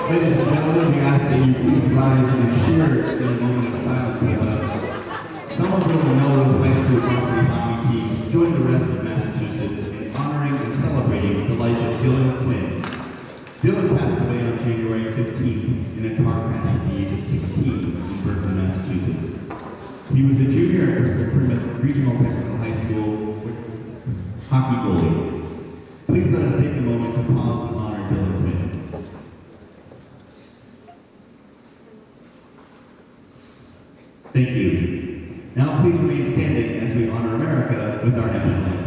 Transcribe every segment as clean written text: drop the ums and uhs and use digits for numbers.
Ladies and gentlemen, we ask that you please rise and cheer in a moment of silence with us. Somerville and Melrose High School varsity hockey teams join the rest of Massachusetts in honoring and celebrating the life of Dylan Quinn. Dylan passed away on January 15th in a car crash at the age of 16 in Berkeley, Massachusetts. He was a junior at Bristol Regional Technical High School hockey goalie. Please let us take a moment to pause and honor Dylan Quinn. Thank you. Now please remain standing as we honor America with our national anthem.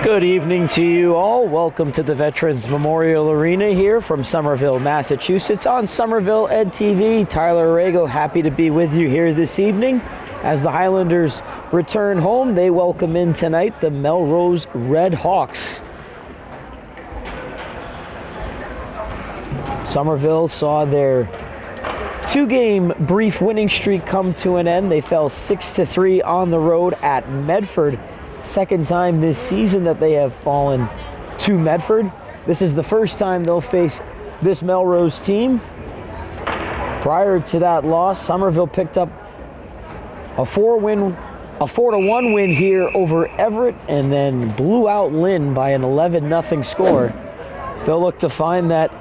Good evening to you all. Welcome to the Veterans Memorial Arena here from Somerville, Massachusetts on Somerville Ed TV. Tyler Aragao, happy to be with you here this evening. As the Highlanders return home, they welcome in tonight the Melrose Red Hawks. Somerville saw their two-game brief winning streak come to an end. They fell 6-3 on the road at Medford. Second time this season that they have fallen to Medford. This is the first time they'll face this Melrose team. Prior to that loss, Somerville picked up a 4-1 win here over Everett and then blew out Lynn by an 11-0 score. They'll look to find that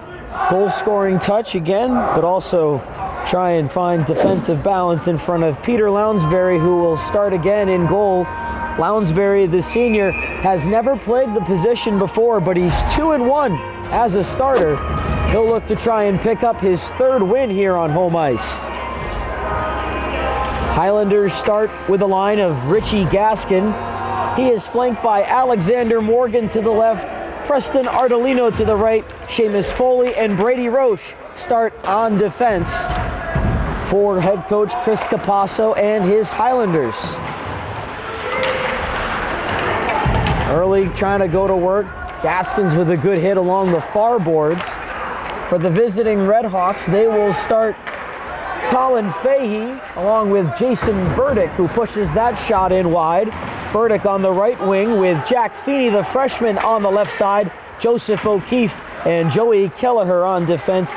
goal-scoring touch again, but also try and find defensive balance in front of Peter Lounsbury, who will start again in goal. Lounsbury, the senior, has never played the position before, but he's 2-1 as a starter. He'll look to try and pick up his 3rd win here on home ice. Highlanders start with a line of Richie Gaskin. He is flanked by Alexander Morgan to the left, Preston Ardolino to the right, Seamus Foley and Brady Roche start on defense for head coach Chris Capasso and his Highlanders. Early trying to go to work. Gaskins with a good hit along the far boards. For the visiting Redhawks, they will start Colin Fahey along with Jason Burdick, who pushes that shot in wide. Burdick on the right wing with Jack Feeney, the freshman, on the left side. Joseph O'Keefe and Joey Kelleher on defense.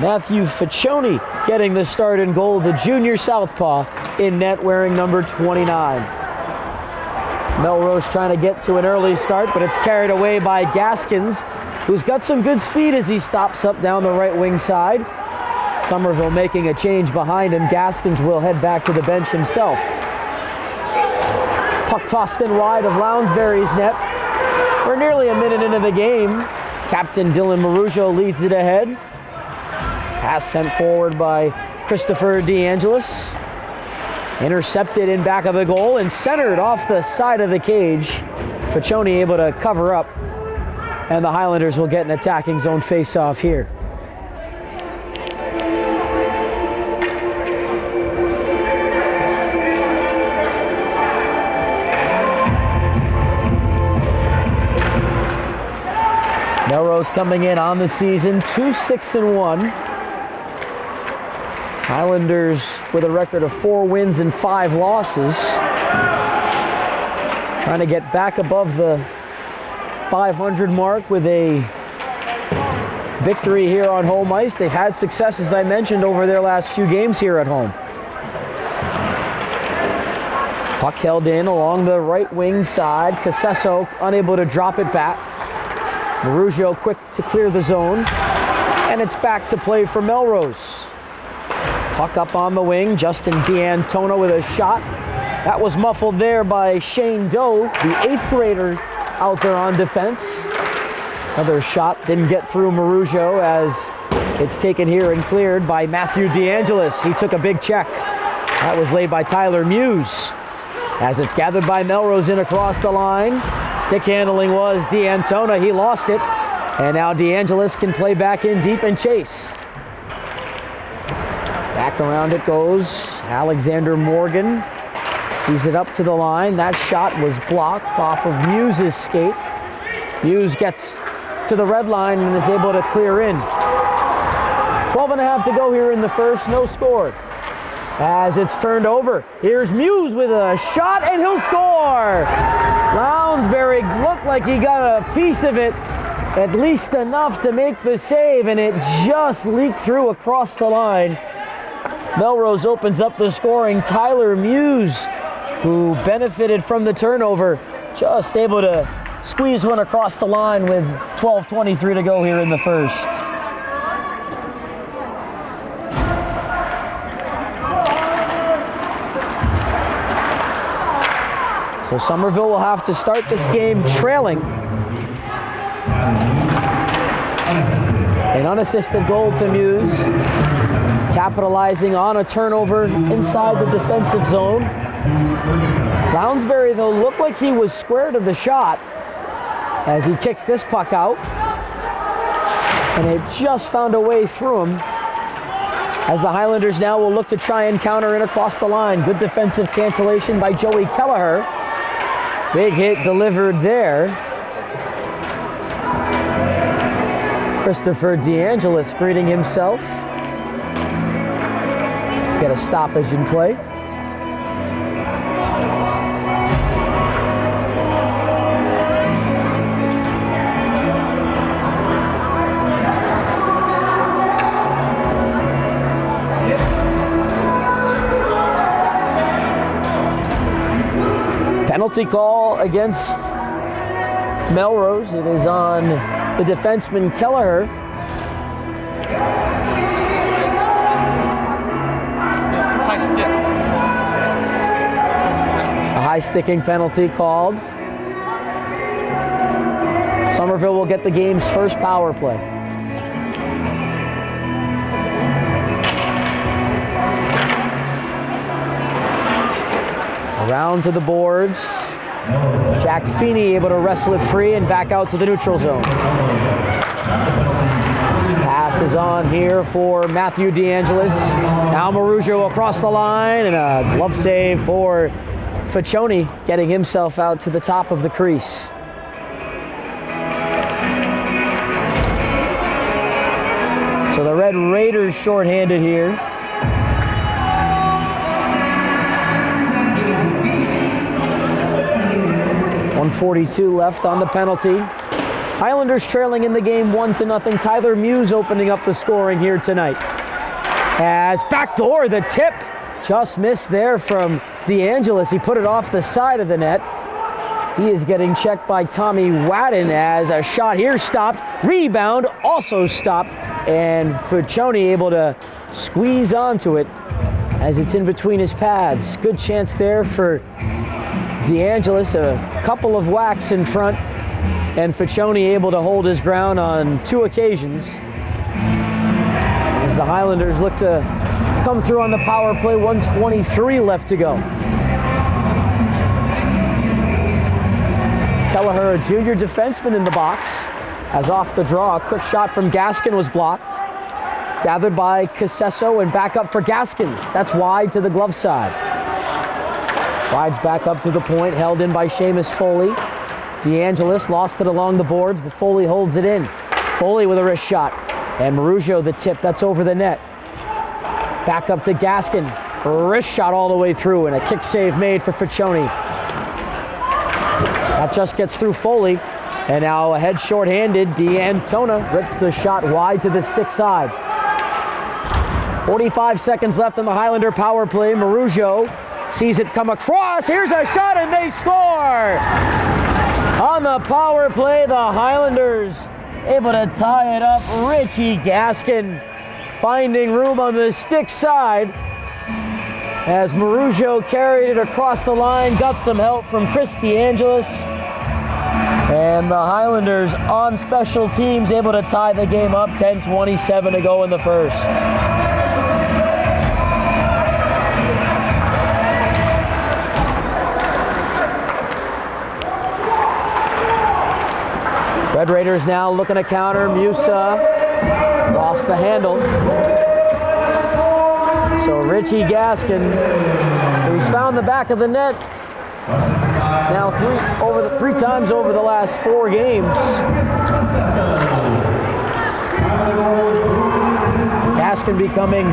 Matthew Ficcioni getting the start in goal, the junior southpaw in net wearing number 29. Melrose trying to get to an early start, but it's carried away by Gaskins, who's got some good speed as he stops up down the right wing side. Somerville making a change behind him. Gaskins will head back to the bench himself. Puck tossed in wide of Lounsbury's net. We're nearly a minute into the game. Captain Dylan Marujo leads it ahead. Pass sent forward by Christopher DeAngelis. Intercepted in back of the goal and centered off the side of the cage. Ficcioni able to cover up, and the Highlanders will get an attacking zone face-off here. Melrose coming in on the season 2-6-1. Highlanders with a record of 4 wins and 5 losses. Trying to get back above the 500 mark with a victory here on home ice. They've had success, as I mentioned, over their last few games here at home. Puck held in along the right wing side. Casesso unable to drop it back. Marujo quick to clear the zone. And it's back to play for Melrose. Puck up on the wing. Justin D'Antona with a shot. That was muffled there by Shane Doe, the 8th grader out there on defense. Another shot didn't get through Marujo as it's taken here and cleared by Matthew DeAngelis. He took a big check. That was laid by Tyler Muse. As it's gathered by Melrose in across the line. Stick handling was D'Antona. He lost it. And now DeAngelis can play back in deep and chase. Back around it goes. Alexander Morgan sees it up to the line. That shot was blocked off of Muse's skate. Muse gets to the red line and is able to clear in. 12.5 to go here in the first. No score. As it's turned over, here's Muse with a shot and he'll score! Lounsbury looked like he got a piece of it, at least enough to make the save, and it just leaked through across the line. Melrose opens up the scoring. Tyler Muse, who benefited from the turnover, just able to squeeze one across the line with 12:23 to go here in the first. So Somerville will have to start this game trailing. An unassisted goal to Muse, capitalizing on a turnover inside the defensive zone. Lounsbury, though, looked like he was square to the shot as he kicks this puck out. And it just found a way through him. As the Highlanders now will look to try and counter in across the line. Good defensive cancellation by Joey Kelleher. Big hit delivered there. Christopher DeAngelis greeting himself. Get a stoppage in play. Penalty call against Melrose. It is on the defenseman Kelleher. A high sticking penalty called. Somerville will get the game's first power play. Around to the boards. Jack Feeney able to wrestle it free and back out to the neutral zone. Pass is on here for Matthew DeAngelis. Now Marugio across the line and a glove save for Faccioni, getting himself out to the top of the crease. So the Red Raiders shorthanded here. .142 left on the penalty. Highlanders trailing in the game 1-0. Tyler Muse opening up the scoring here tonight. As backdoor, the tip just missed there from DeAngelis. He put it off the side of the net. He is getting checked by Tommy Wadden as a shot here stopped. Rebound also stopped, and Faccioni able to squeeze onto it as it's in between his pads. Good chance there for DeAngelis, a couple of whacks in front, and Faccioni able to hold his ground on 2 occasions. As the Highlanders look to come through on the power play, 1:23 left to go. Kelleher, a junior defenseman in the box, as off the draw, a quick shot from Gaskin was blocked. Gathered by Casesso and back up for Gaskins. That's wide to the glove side. Slides back up to the point, held in by Seamus Foley. DeAngelis lost it along the boards, but Foley holds it in. Foley with a wrist shot. And Marugio the tip, that's over the net. Back up to Gaskin. Wrist shot all the way through, and a kick save made for Faccioni. That just gets through Foley. And now ahead shorthanded, D'Antona rips the shot wide to the stick side. 45 seconds left on the Highlander power play. Marugio sees it come across. Here's a shot and they score! On the power play, the Highlanders able to tie it up. Richie Gaskin finding room on the stick side as Marugio carried it across the line, got some help from Chris DeAngelis. And the Highlanders on special teams able to tie the game up. 10:27 to go in the first. Red Raiders now looking to counter. Musa lost the handle. So Richie Gaskin, who's found the back of the net now three times over the last 4 games. Gaskin becoming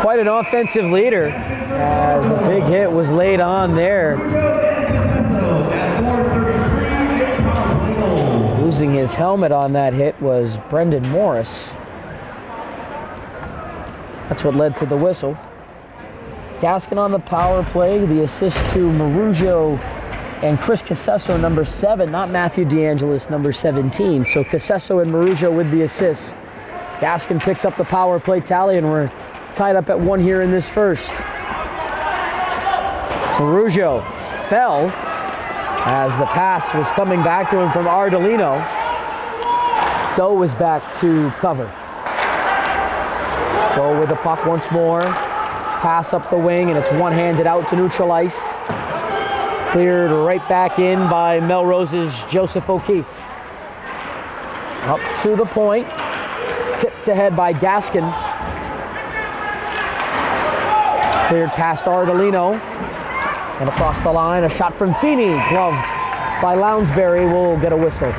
quite an offensive leader as a big hit was laid on there. Losing his helmet on that hit was Brendan Morris. That's what led to the whistle. Gaskin on the power play, the assist to Marugio and Chris Casesso, number 7, not Matthew DeAngelis, number 17. So Casesso and Marugio with the assists. Gaskin picks up the power play tally, and we're tied up at 1 here in this first. Marugio fell as the pass was coming back to him from Ardolino. Doe was back to cover. Doe with the puck once more. Pass up the wing, and it's one-handed out to neutral ice. Cleared right back in by Melrose's Joseph O'Keefe. Up to the point. Tipped ahead by Gaskin. Cleared past Ardolino. And across the line, a shot from Feeney, gloved by Lounsbury, will get a whistle.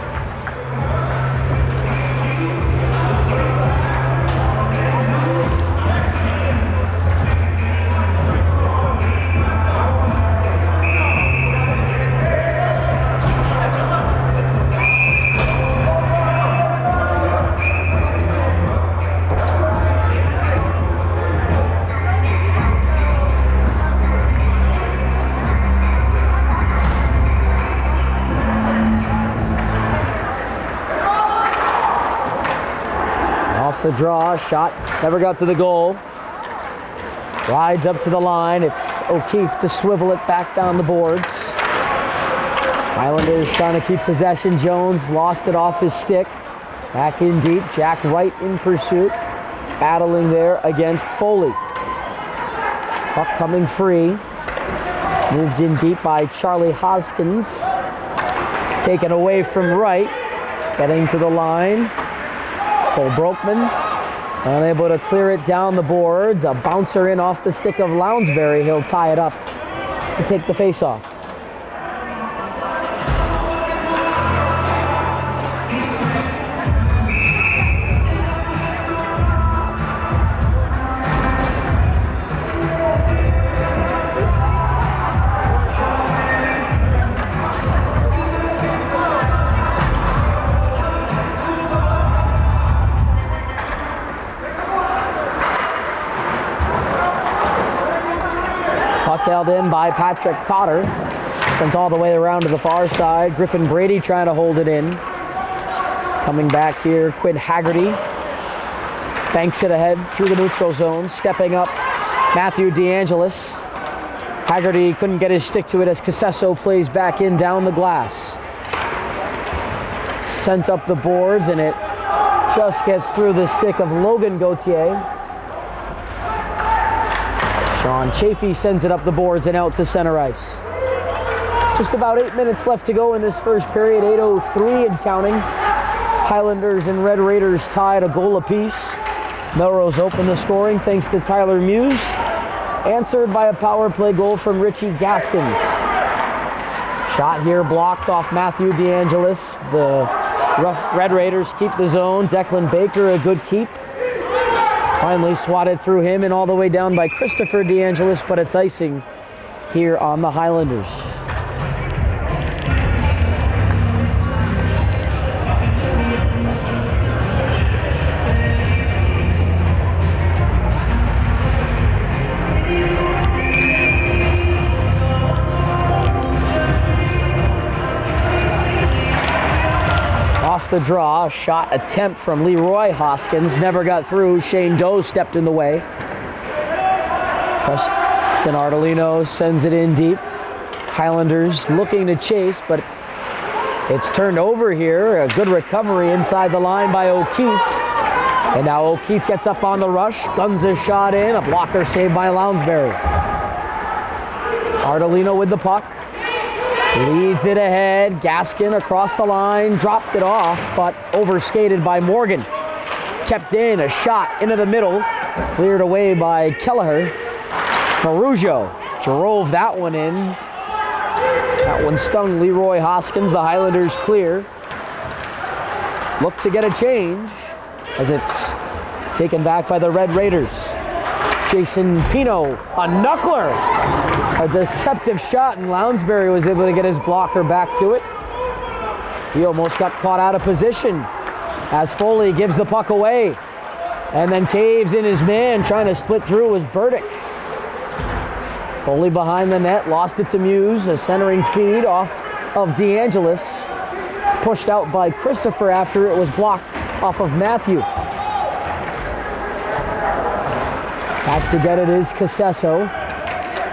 The draw, shot, never got to the goal. Rides up to the line. It's O'Keefe to swivel it back down the boards. Highlanders trying to keep possession. Jones lost it off his stick. Back in deep. Jack Wright in pursuit. Battling there against Foley. Puck coming free. Moved in deep by Charlie Hoskins. Taken away from Wright. Getting to the line. Cole Brokeman. Unable to clear it down the boards. A bouncer in off the stick of Lounsbury. He'll tie it up to take the faceoff. Held in by Patrick Cotter. Sent all the way around to the far side. Griffin Brady trying to hold it in. Coming back here, Quinn Haggerty. Banks it ahead through the neutral zone. Stepping up, Matthew DeAngelis. Haggerty couldn't get his stick to it as Casesso plays back in down the glass. Sent up the boards and it just gets through the stick of Logan Gauthier. Sean Chafee sends it up the boards and out to center ice. Just about 8 minutes left to go in this first period, 8:03 and counting. Highlanders and Red Raiders tied a goal apiece. Melrose opened the scoring thanks to Tyler Muse, answered by a power play goal from Richie Gaskins. Shot here blocked off Matthew DeAngelis. The Red Raiders keep the zone. Declan Baker, a good keep. Finally swatted through him and all the way down by Christopher DeAngelis, but it's icing here on the Highlanders. Off the draw, shot attempt from Leroy Hoskins, never got through. Shane Doe stepped in the way. Preston Ardolino sends it in deep. Highlanders looking to chase, but it's turned over here. A good recovery inside the line by O'Keefe. And now O'Keefe gets up on the rush, guns a shot in, a blocker saved by Lounsbury. Ardolino with the puck. Leads it ahead. Gaskin across the line, dropped it off, but overskated by Morgan. Kept in, a shot into the middle, cleared away by Kelleher. Marujo drove that one in. That one stung Leroy Hoskins. The Highlanders clear. Look to get a change as it's taken back by the Red Raiders. Jason Pino, a knuckler. A deceptive shot, and Lounsbury was able to get his blocker back to it. He almost got caught out of position as Foley gives the puck away and then caves in his man. Trying to split through was Burdick. Foley behind the net, lost it to Muse. A centering feed off of DeAngelis. Pushed out by Christopher after it was blocked off of Matthew. Back to get it is Casesso,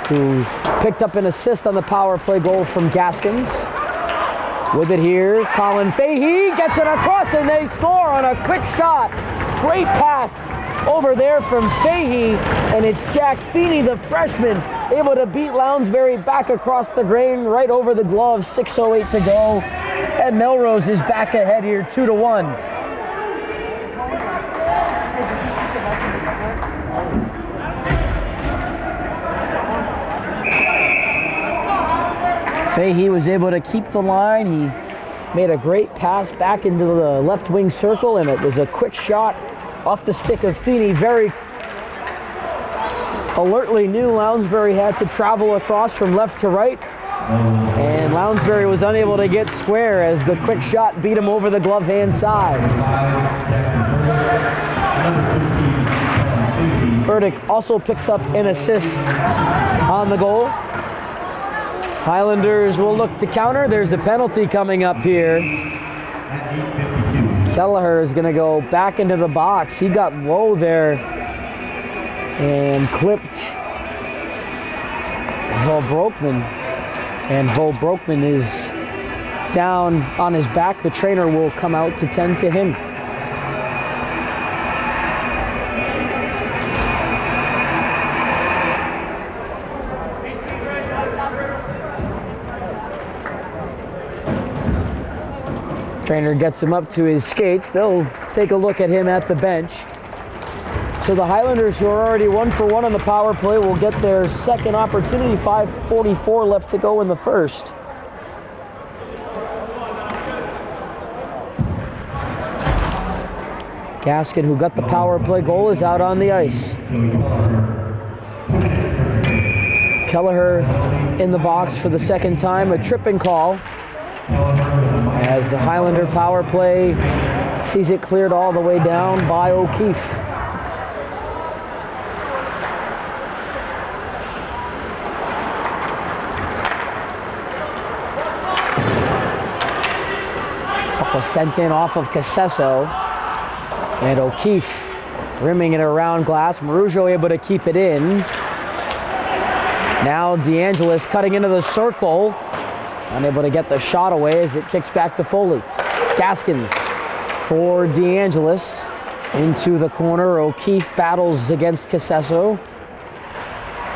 who picked up an assist on the power play goal from Gaskins. With it here, Colin Fahey gets it across and they score on a quick shot. Great pass over there from Fahey, and it's Jack Feeney, the freshman, able to beat Lounsbury back across the grain, right over the glove. 6:08 to go, and Melrose is back ahead here, 2-1. Fahey was able to keep the line. He made a great pass back into the left wing circle, and it was a quick shot off the stick of Feeney. Very alertly knew Lounsbury had to travel across from left to right, and Lounsbury was unable to get square as the quick shot beat him over the glove hand side. Burdick also picks up an assist on the goal. Highlanders will look to counter. There's a penalty coming up here. Kelleher is going to go back into the box. He got low there and clipped Volbrokman. And Volbrokman is down on his back. The trainer will come out to tend to him. Trainer gets him up to his skates. They'll take a look at him at the bench. So the Highlanders, who are already 1 for 1 on the power play, will get their second opportunity. 5:44 left to go in the first. Gaskin, who got the power play goal, is out on the ice. Kelleher in the box for the second time, a tripping call. As the Highlander power play sees it cleared all the way down by O'Keefe. Puck was sent in off of Casesso, and O'Keefe rimming it around glass. Marujo able to keep it in. Now DeAngelis cutting into the circle. Unable to get the shot away as it kicks back to Foley. It's Gaskins for DeAngelis. Into the corner, O'Keefe battles against Casesso.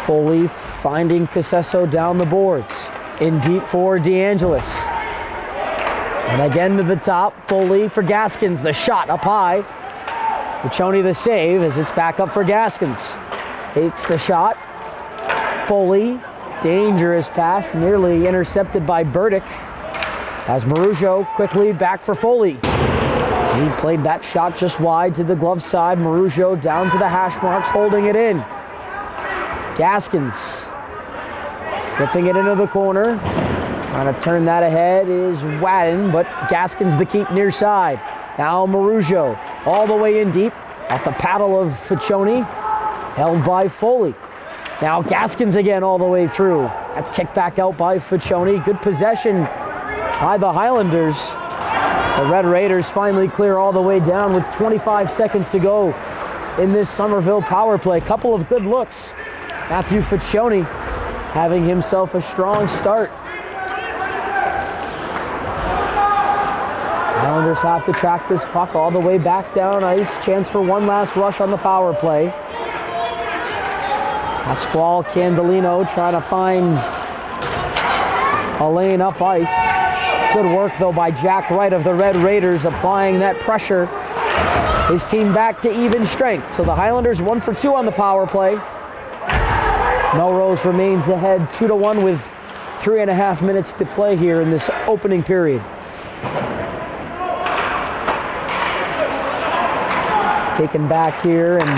Foley finding Casesso down the boards. In deep for DeAngelis. And again to the top, Foley for Gaskins. The shot up high. Puccioni the save as it's back up for Gaskins. Fakes the shot. Foley. Dangerous pass, nearly intercepted by Burdick. As Marujo quickly back for Foley. He played that shot just wide to the glove side. Marujo down to the hash marks, holding it in. Gaskins flipping it into the corner. Trying to turn that ahead is Wadden, but Gaskins the keep near side. Now Marujo all the way in deep off the paddle of Puccioni, held by Foley. Now Gaskins again all the way through. That's kicked back out by Puccioni. Good possession by the Highlanders. The Red Raiders finally clear all the way down with 25 seconds to go in this Somerville power play. Couple of good looks. Matthew Puccioni having himself a strong start. Highlanders have to track this puck all the way back down ice. Chance for one last rush on the power play. Pasquale Candelino trying to find a lane up ice. Good work though by Jack Wright of the Red Raiders, applying that pressure. His team back to even strength. So the Highlanders 1 for 2 on the power play. Melrose remains ahead 2-1 with 3.5 minutes to play here in this opening period. Taken back here, and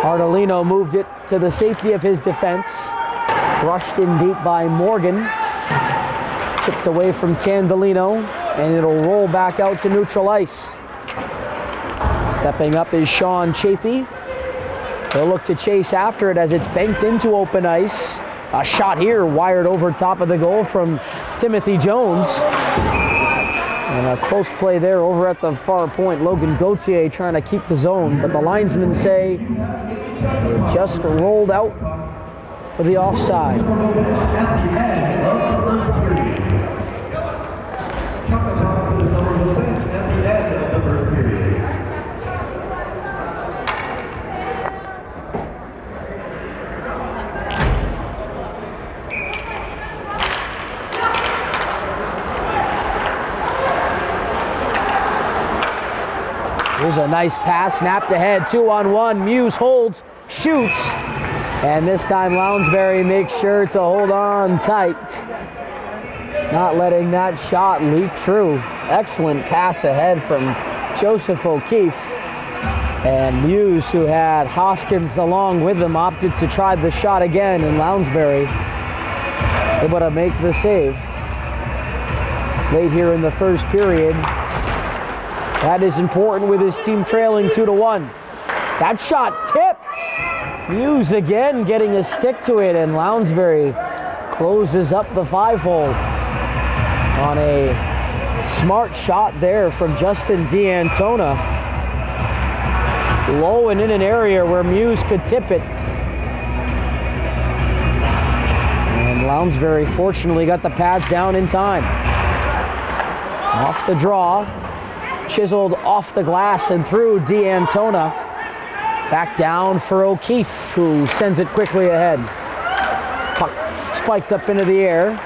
Ardolino moved it to the safety of his defense. Rushed in deep by Morgan. Chipped away from Candelino, and it'll roll back out to neutral ice. Stepping up is Sean Chafee. They'll look to chase after it as it's banked into open ice. A shot here wired over top of the goal from Timothy Jones. And a close play there over at the far point. Logan Gauthier trying to keep the zone, but the linesmen say it just rolled out for the offside. Here's a nice pass, snapped ahead, 2-on-1. Muse holds, shoots, and this time Lounsbury makes sure to hold on tight. Not letting that shot leak through. Excellent pass ahead from Joseph O'Keefe. And Muse, who had Hoskins along with him, opted to try the shot again, and Lounsbury able to make the save. Late here in the first period. That is important with his team trailing 2-1. That shot tipped. Muse again getting a stick to it, and Lounsbury closes up the 5-hole on a smart shot there from Justin D'Antona. Low and in an area where Muse could tip it. Lounsbury fortunately got the pads down in time. Off the draw, chiseled off the glass and through D'Antona. Back down for O'Keefe, who sends it quickly ahead. Puck spiked up into the air.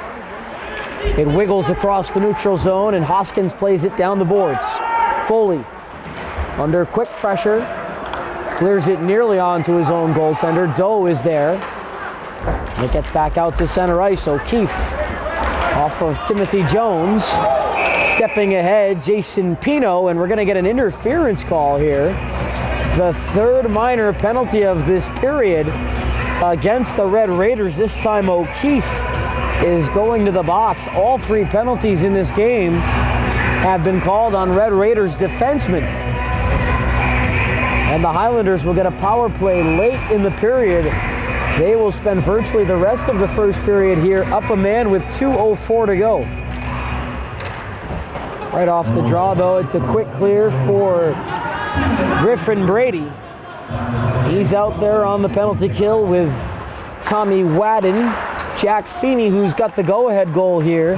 It wiggles across the neutral zone, and Hoskins plays it down the boards. Foley, under quick pressure, clears it nearly onto his own goaltender. Doe is there. And it gets back out to center ice. O'Keefe off of Timothy Jones. Stepping ahead, Jason Pino, and we're going to get an interference call here. The third minor penalty of this period against the Red Raiders. This time O'Keefe is going to the box. All three penalties in this game have been called on Red Raiders defensemen. And the Highlanders will get a power play late in the period. They will spend virtually the rest of the first period here up a man with 2:04 to go. Right off the draw, though, it's a quick clear for Griffin Brady. He's out there on the penalty kill with Tommy Wadden. Jack Feeney, who's got the go-ahead goal here,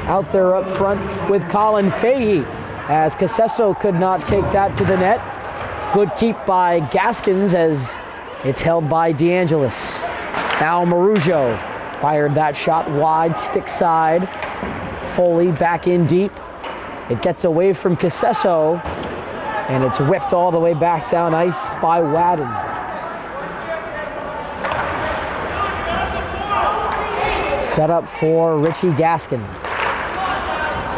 out there up front with Colin Fahey, as Casesso could not take that to the net. Good keep by Gaskins as it's held by DeAngelis. Now Marujo fired that shot wide, stick side. Foley back in deep. It gets away from Casesso, and it's whipped all the way back down ice by Wadden. Set up for Richie Gaskin.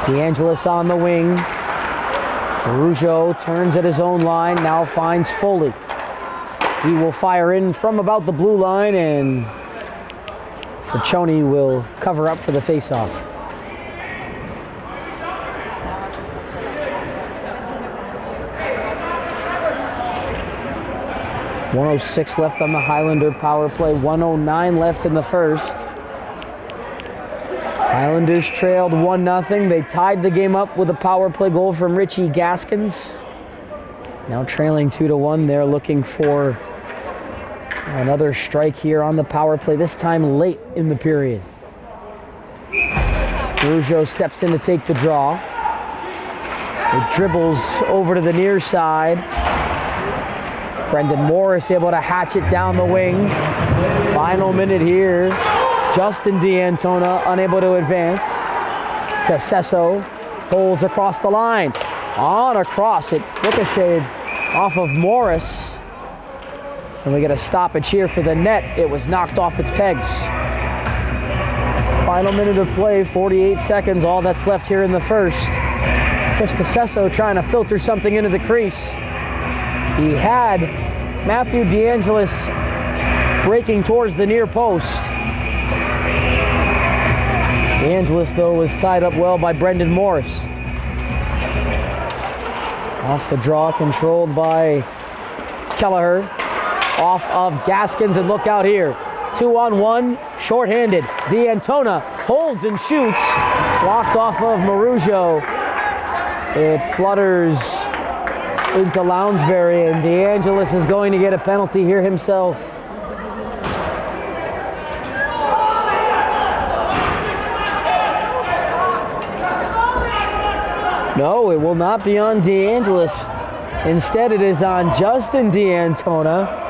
DeAngelis on the wing. Rougeau turns at his own line, now finds Foley. He will fire in from about the blue line, and Friccioni will cover up for the faceoff. .106 left on the Highlander power play, 1:09 left in the first. Highlanders trailed 1-0. They tied the game up with a power play goal from Richie Gaskins. Now trailing 2-1, they're looking for another strike here on the power play, this time late in the period. Rougeau steps in to take the draw. It dribbles over to the near side. Brendan Morris able to hatch it down the wing. Final minute here. Justin D'Antona unable to advance. Casesso holds across the line. On across, it ricocheted off of Morris. And we get a stoppage here for the net. It was knocked off its pegs. Final minute of play, 48 seconds, all that's left here in the first. Chris Casesso trying to filter something into the crease. He had Matthew DeAngelis breaking towards the near post. DeAngelis, though, was tied up well by Brendan Morris. Off the draw, controlled by Kelleher. Off of Gaskins, and look out here. 2-on-1, shorthanded. D'Antona holds and shoots. Blocked off of Marujo. It flutters into Lounsbury, and DeAngelis is going to get a penalty here himself. No, it will not be on DeAngelis. Instead, it is on Justin D'Antona.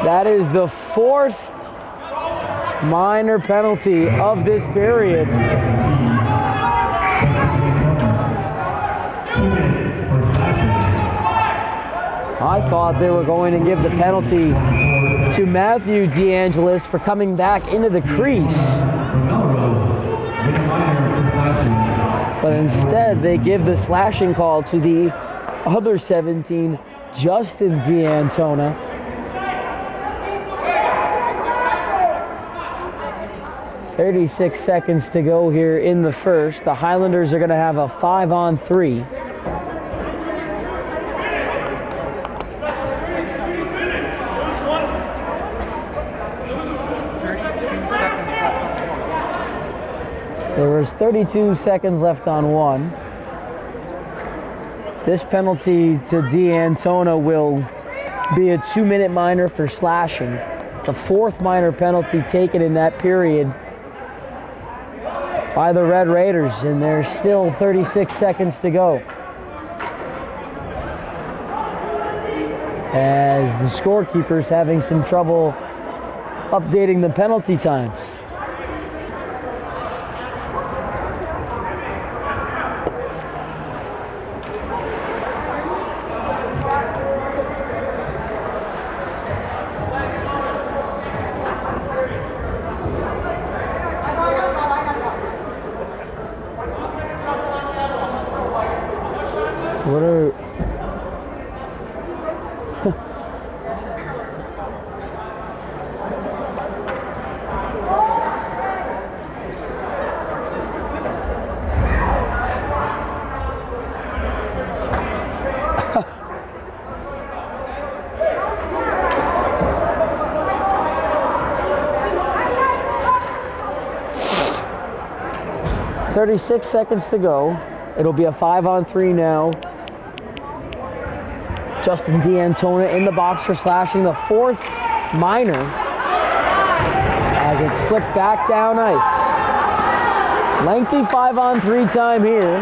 That is the fourth minor penalty of this period. I thought they were going to give the penalty to Matthew DeAngelis for coming back into the crease. But instead, they give the slashing call to the other 17, Justin D'Antona. .36 seconds to go here in the first. The Highlanders are going to have a 5-on-3. There was 32 seconds left on one. This penalty to D'Antona will be a 2-minute minor for slashing. The fourth minor penalty taken in that period by the Red Raiders, and there's still 36 seconds to go. As the scorekeeper's having some trouble updating the penalty times. What are... 36 seconds to go. It'll be a 5-on-3 now. Justin D'Antona in the box for slashing, the fourth minor as it's flicked back down ice. Lengthy 5-on-3 time here.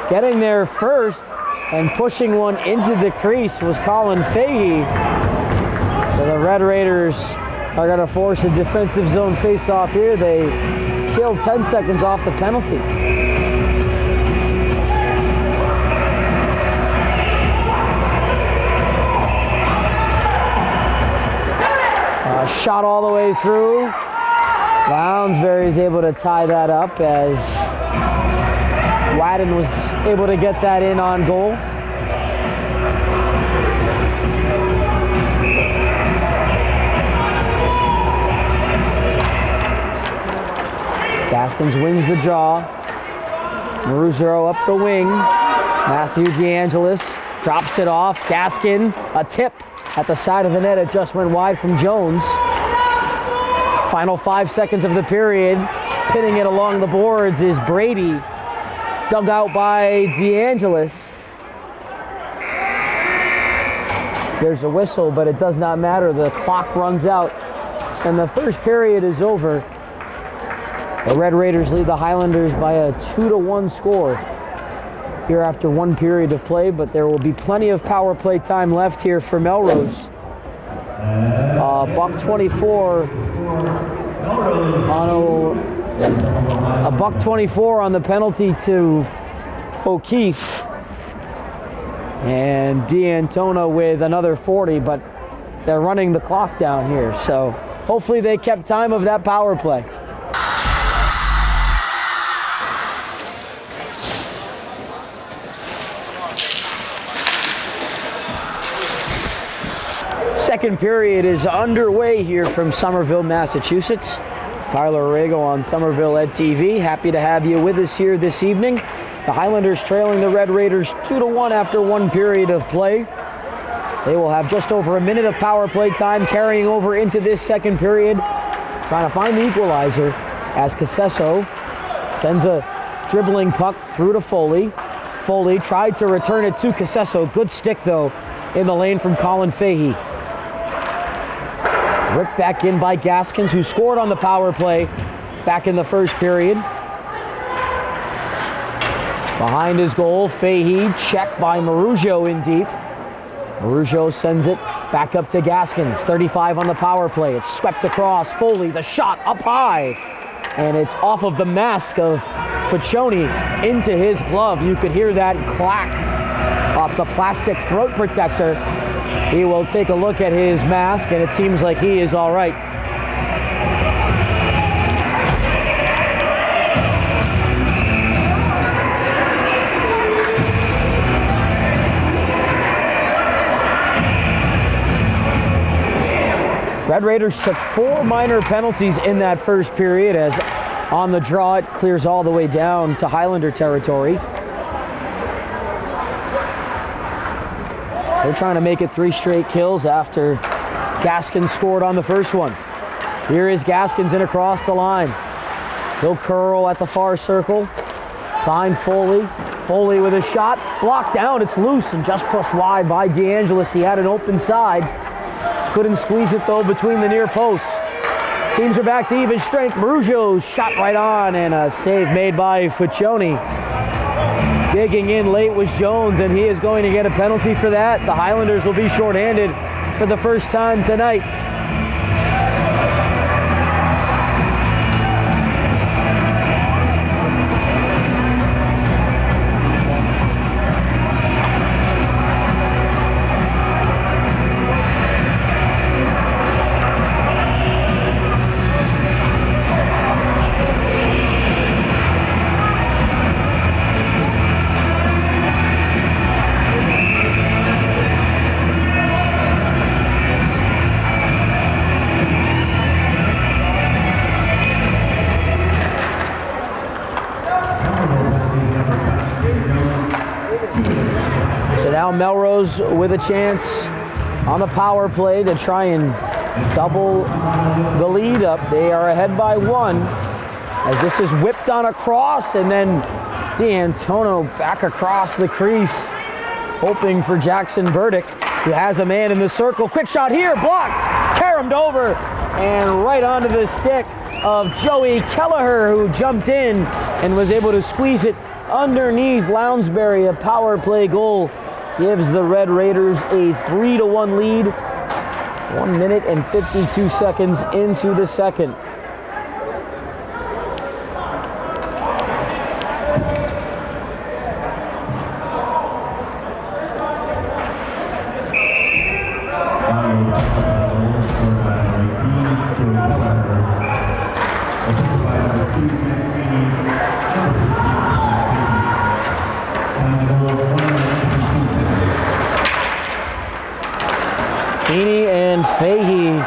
Getting there first and pushing one into the crease was Colin Fahey. So the Red Raiders are going to force a defensive zone face-off here. They killed 10 seconds off the penalty. Shot all the way through. Lounsbury is able to tie that up as Wadden was able to get that in on goal. Gaskins wins the draw. Maruzero up the wing. Matthew DeAngelis drops it off. Gaskin, a tip at the side of the net. It just went wide from Jones. Final 5 seconds of the period. Pinning it along the boards is Brady. Dug out by DeAngelis. There's a whistle, but it does not matter. The clock runs out, and the first period is over. The Red Raiders lead the Highlanders by a 2-1 score here after one period of play, but there will be plenty of power play time left here for Melrose. $1.24 on a $1.24 on the penalty to O'Keefe, and D'Antona with another 40, but they're running the clock down here, so hopefully they kept time of that power play. Second period is underway here from Somerville, Massachusetts. Tyler Aragao on Somerville Ed TV. Happy to have you with us here this evening. The Highlanders trailing the Red Raiders 2-1 after one period of play. They will have just over a minute of power play time carrying over into this second period. Trying to find the equalizer as Casesso sends a dribbling puck through to Foley. Foley tried to return it to Casesso. Good stick though in the lane from Colin Fahey. Ripped back in by Gaskins, who scored on the power play back in the first period. Behind his goal, Fahey checked by Maruzio in deep. Maruzio sends it back up to Gaskins. 35 on the power play. It's swept across. Foley, the shot up high. And it's off of the mask of Faccioni into his glove. You could hear that clack off the plastic throat protector. He will take a look at his mask, and it seems like he is all right. Red Raiders took 4 minor penalties in that first period, as on the draw it clears all the way down to Highlander territory. They're trying to make it 3 straight kills after Gaskins scored on the first one. Here is Gaskins in across the line. He'll curl at the far circle. Find Foley. Foley with a shot. Blocked down. It's loose and just pushed wide by DeAngelis. He had an open side. Couldn't squeeze it though between the near posts. Teams are back to even strength. Marujo's shot right on, and a save made by Fuccioni. Digging in late was Jones, and he is going to get a penalty for that. The Highlanders will be shorthanded for the first time tonight. So now Melrose with a chance on the power play to try and double the lead up. They are ahead by 1 as this is whipped on a cross, and then D'Antonio back across the crease, hoping for Jackson Burdick, who has a man in the circle. Quick shot here, blocked, caromed over, and right onto the stick of Joey Kelleher, who jumped in and was able to squeeze it underneath Lounsbury. A power play goal gives the Red Raiders a 3-1 lead. 1 minute and 52 seconds into the second. Feeney and Fahey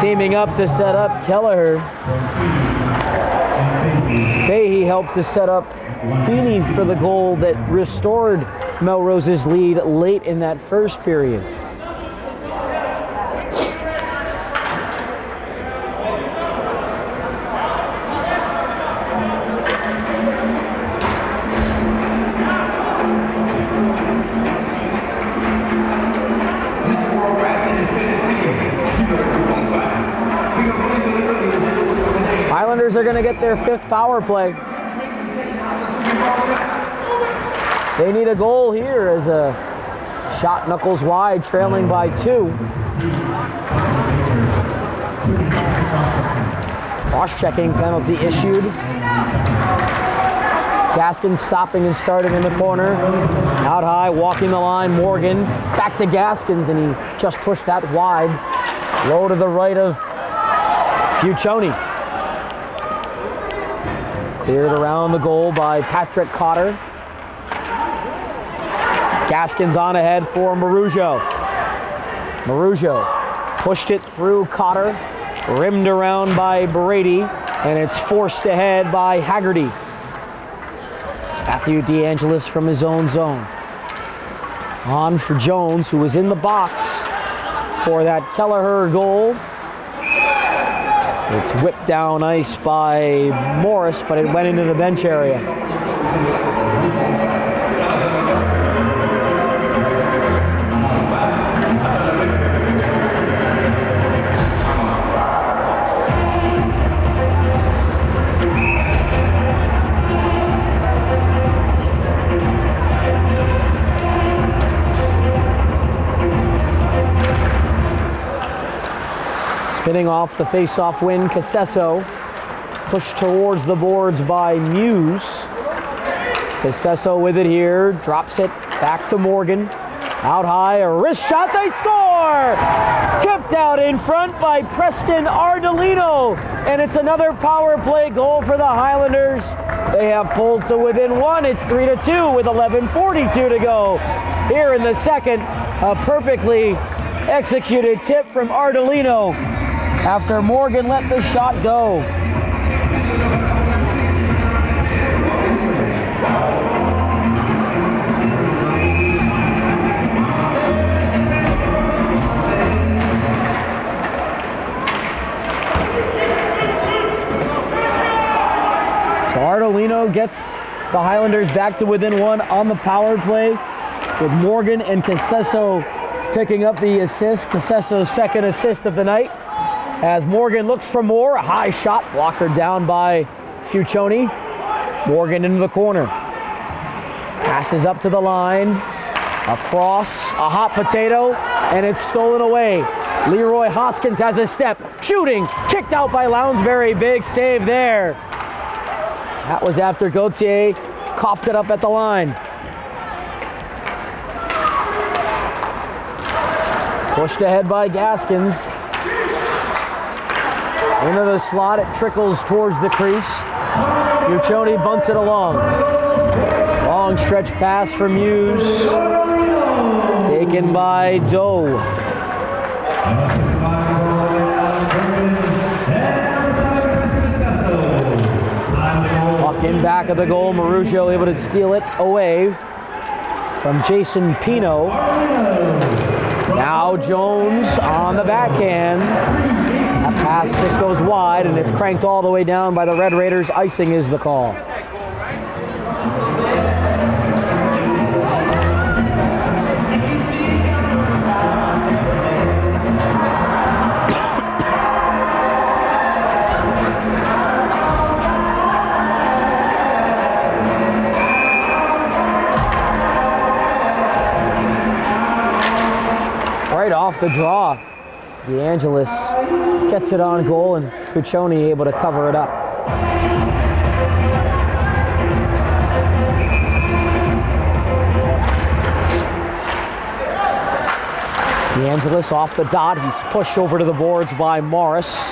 teaming up to set up Kelleher. Fahey helped to set up Feeney for the goal that restored Melrose's lead late in that first period. Highlanders are going to get their 5th power play. They need a goal here as a shot knuckles wide, trailing by 2. Cross-checking penalty issued. Gaskins stopping and starting in the corner. Out high, walking the line, Morgan. Back to Gaskins, and he just pushed that wide. Low to the right of Fuccioni. Cleared around the goal by Patrick Cotter. Gaskins on ahead for Marujo. Marujo pushed it through Cotter, rimmed around by Brady, and it's forced ahead by Haggerty. Matthew DeAngelis from his own zone. On for Jones, who was in the box for that Kelleher goal. It's whipped down ice by Morris, but it went into the bench area. Spinning off the face-off win, Casesso pushed towards the boards by Muse. Casesso with it here, drops it back to Morgan. Out high, a wrist shot, they score! Tipped out in front by Preston Ardolino, and it's another power play goal for the Highlanders. They have pulled to within 1. It's 3-2 with 11:42 to go. Here in the second, a perfectly executed tip from Ardolino after Morgan let the shot go. So Ardolino gets the Highlanders back to within 1 on the power play, with Morgan and Casesso picking up the assist. Casesso's second assist of the night. As Morgan looks for more, a high shot, blocker down by Fucioni. Morgan into the corner. Passes up to the line. Across, a hot potato, and it's stolen away. Leroy Hoskins has a step. Shooting, kicked out by Lounsbury. Big save there. That was after Gauthier coughed it up at the line. Pushed ahead by Gaskins. Into the slot, it trickles towards the crease. Fucioni bunts it along. Long stretch pass for Muse. Taken by Doe. Puck in back of the goal. Marugio able to steal it away from Jason Pino. Now Jones on the backhand. That pass just goes wide, and it's cranked all the way down by the Red Raiders. Icing is the call. Right off the draw, DeAngelis gets it on goal, and Fucioni able to cover it up. DeAngelis off the dot. He's pushed over to the boards by Morris.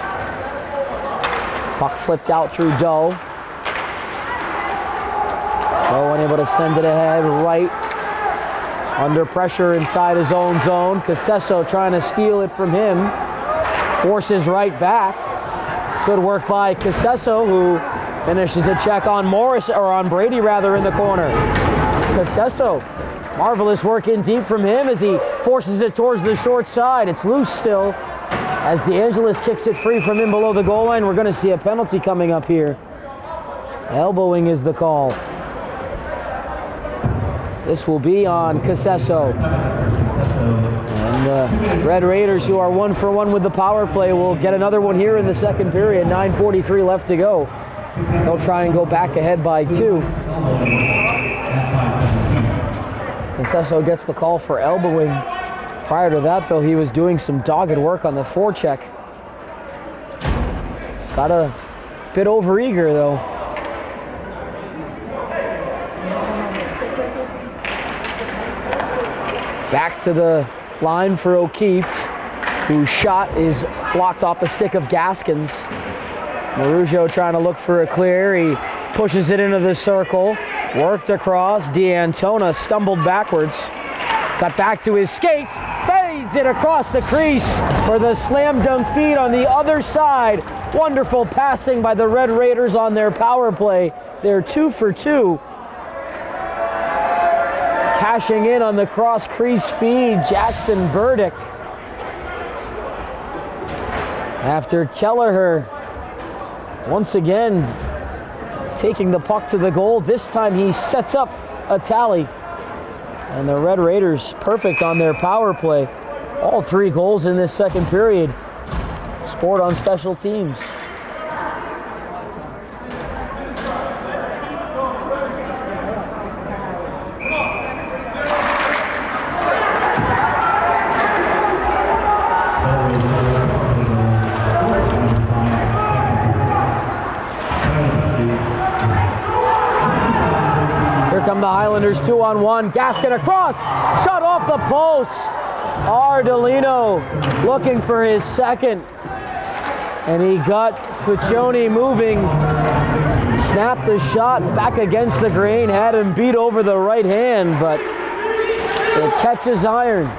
Puck flipped out through Doe. Doe unable to send it ahead right. Under pressure inside his own zone. Casesso trying to steal it from him. Forces right back. Good work by Casesso, who finishes a check on Morris, or on Brady rather, in the corner. Casesso, marvelous work in deep from him as he forces it towards the short side. It's loose still as DeAngelis kicks it free from him below the goal line. We're going to see a penalty coming up here. Elbowing is the call. This will be on Casesso. And the Red Raiders, who are 1 for 1 with the power play, will get another one here in the second period. 9:43 left to go. They'll try and go back ahead by 2. Casesso gets the call for elbowing. Prior to that, though, he was doing some dogged work on the forecheck. Got a bit overeager, though. Back to the line for O'Keefe, whose shot is blocked off the stick of Gaskins. Marugio trying to look for a clear. He pushes it into the circle. Worked across. D'Antona stumbled backwards. Got back to his skates. Fades it across the crease for the slam dunk feed on the other side. Wonderful passing by the Red Raiders on their power play. They're 2 for 2. Cashing in on the cross crease feed, Jackson Burdick. After Kelleher once again taking the puck to the goal. This time he sets up a tally. And the Red Raiders perfect on their power play. All 3 goals in this second period scored on special teams. The Highlanders 2-on-1. Gaskin across. Shot off the post. Ardolino looking for his second. And he got Fucioni moving. Snapped the shot back against the grain. Had him beat over the right hand, but it catches iron.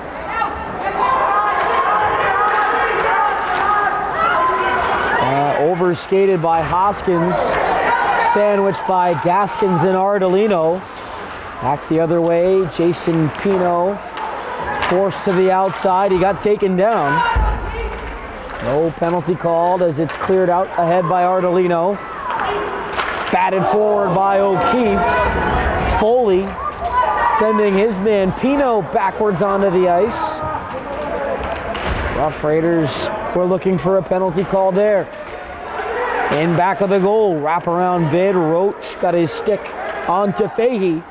Overskated by Hoskins. Sandwiched by Gaskins and Ardolino. Back the other way, Jason Pino forced to the outside. He got taken down. No penalty called as it's cleared out ahead by Ardolino. Batted forward by O'Keefe. Foley sending his man Pino backwards onto the ice. Rough Raiders were looking for a penalty call there. In back of the goal, wraparound bid. Roach got his stick onto Fahey,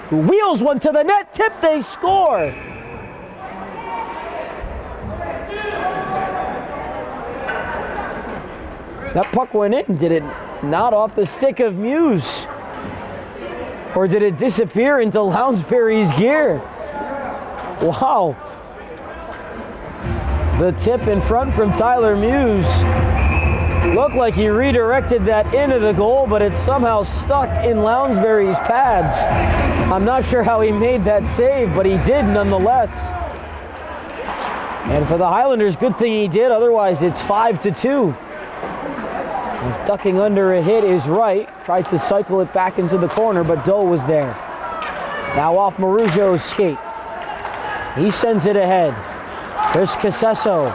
who wheels one to the net. Tip, they score. That puck went in. Did it not off the stick of Muse? Or did it disappear into Lounsbury's gear? Wow. The tip in front from Tyler Muse. Looked like he redirected that into the goal, but it's somehow stuck in Lounsbury's pads. I'm not sure how he made that save, but he did nonetheless. And for the Highlanders, good thing he did, otherwise it's 5-2. As ducking under a hit is Wright. Tried to cycle it back into the corner, but Doe was there. Now off Marujo's skate. He sends it ahead. Chris Casesso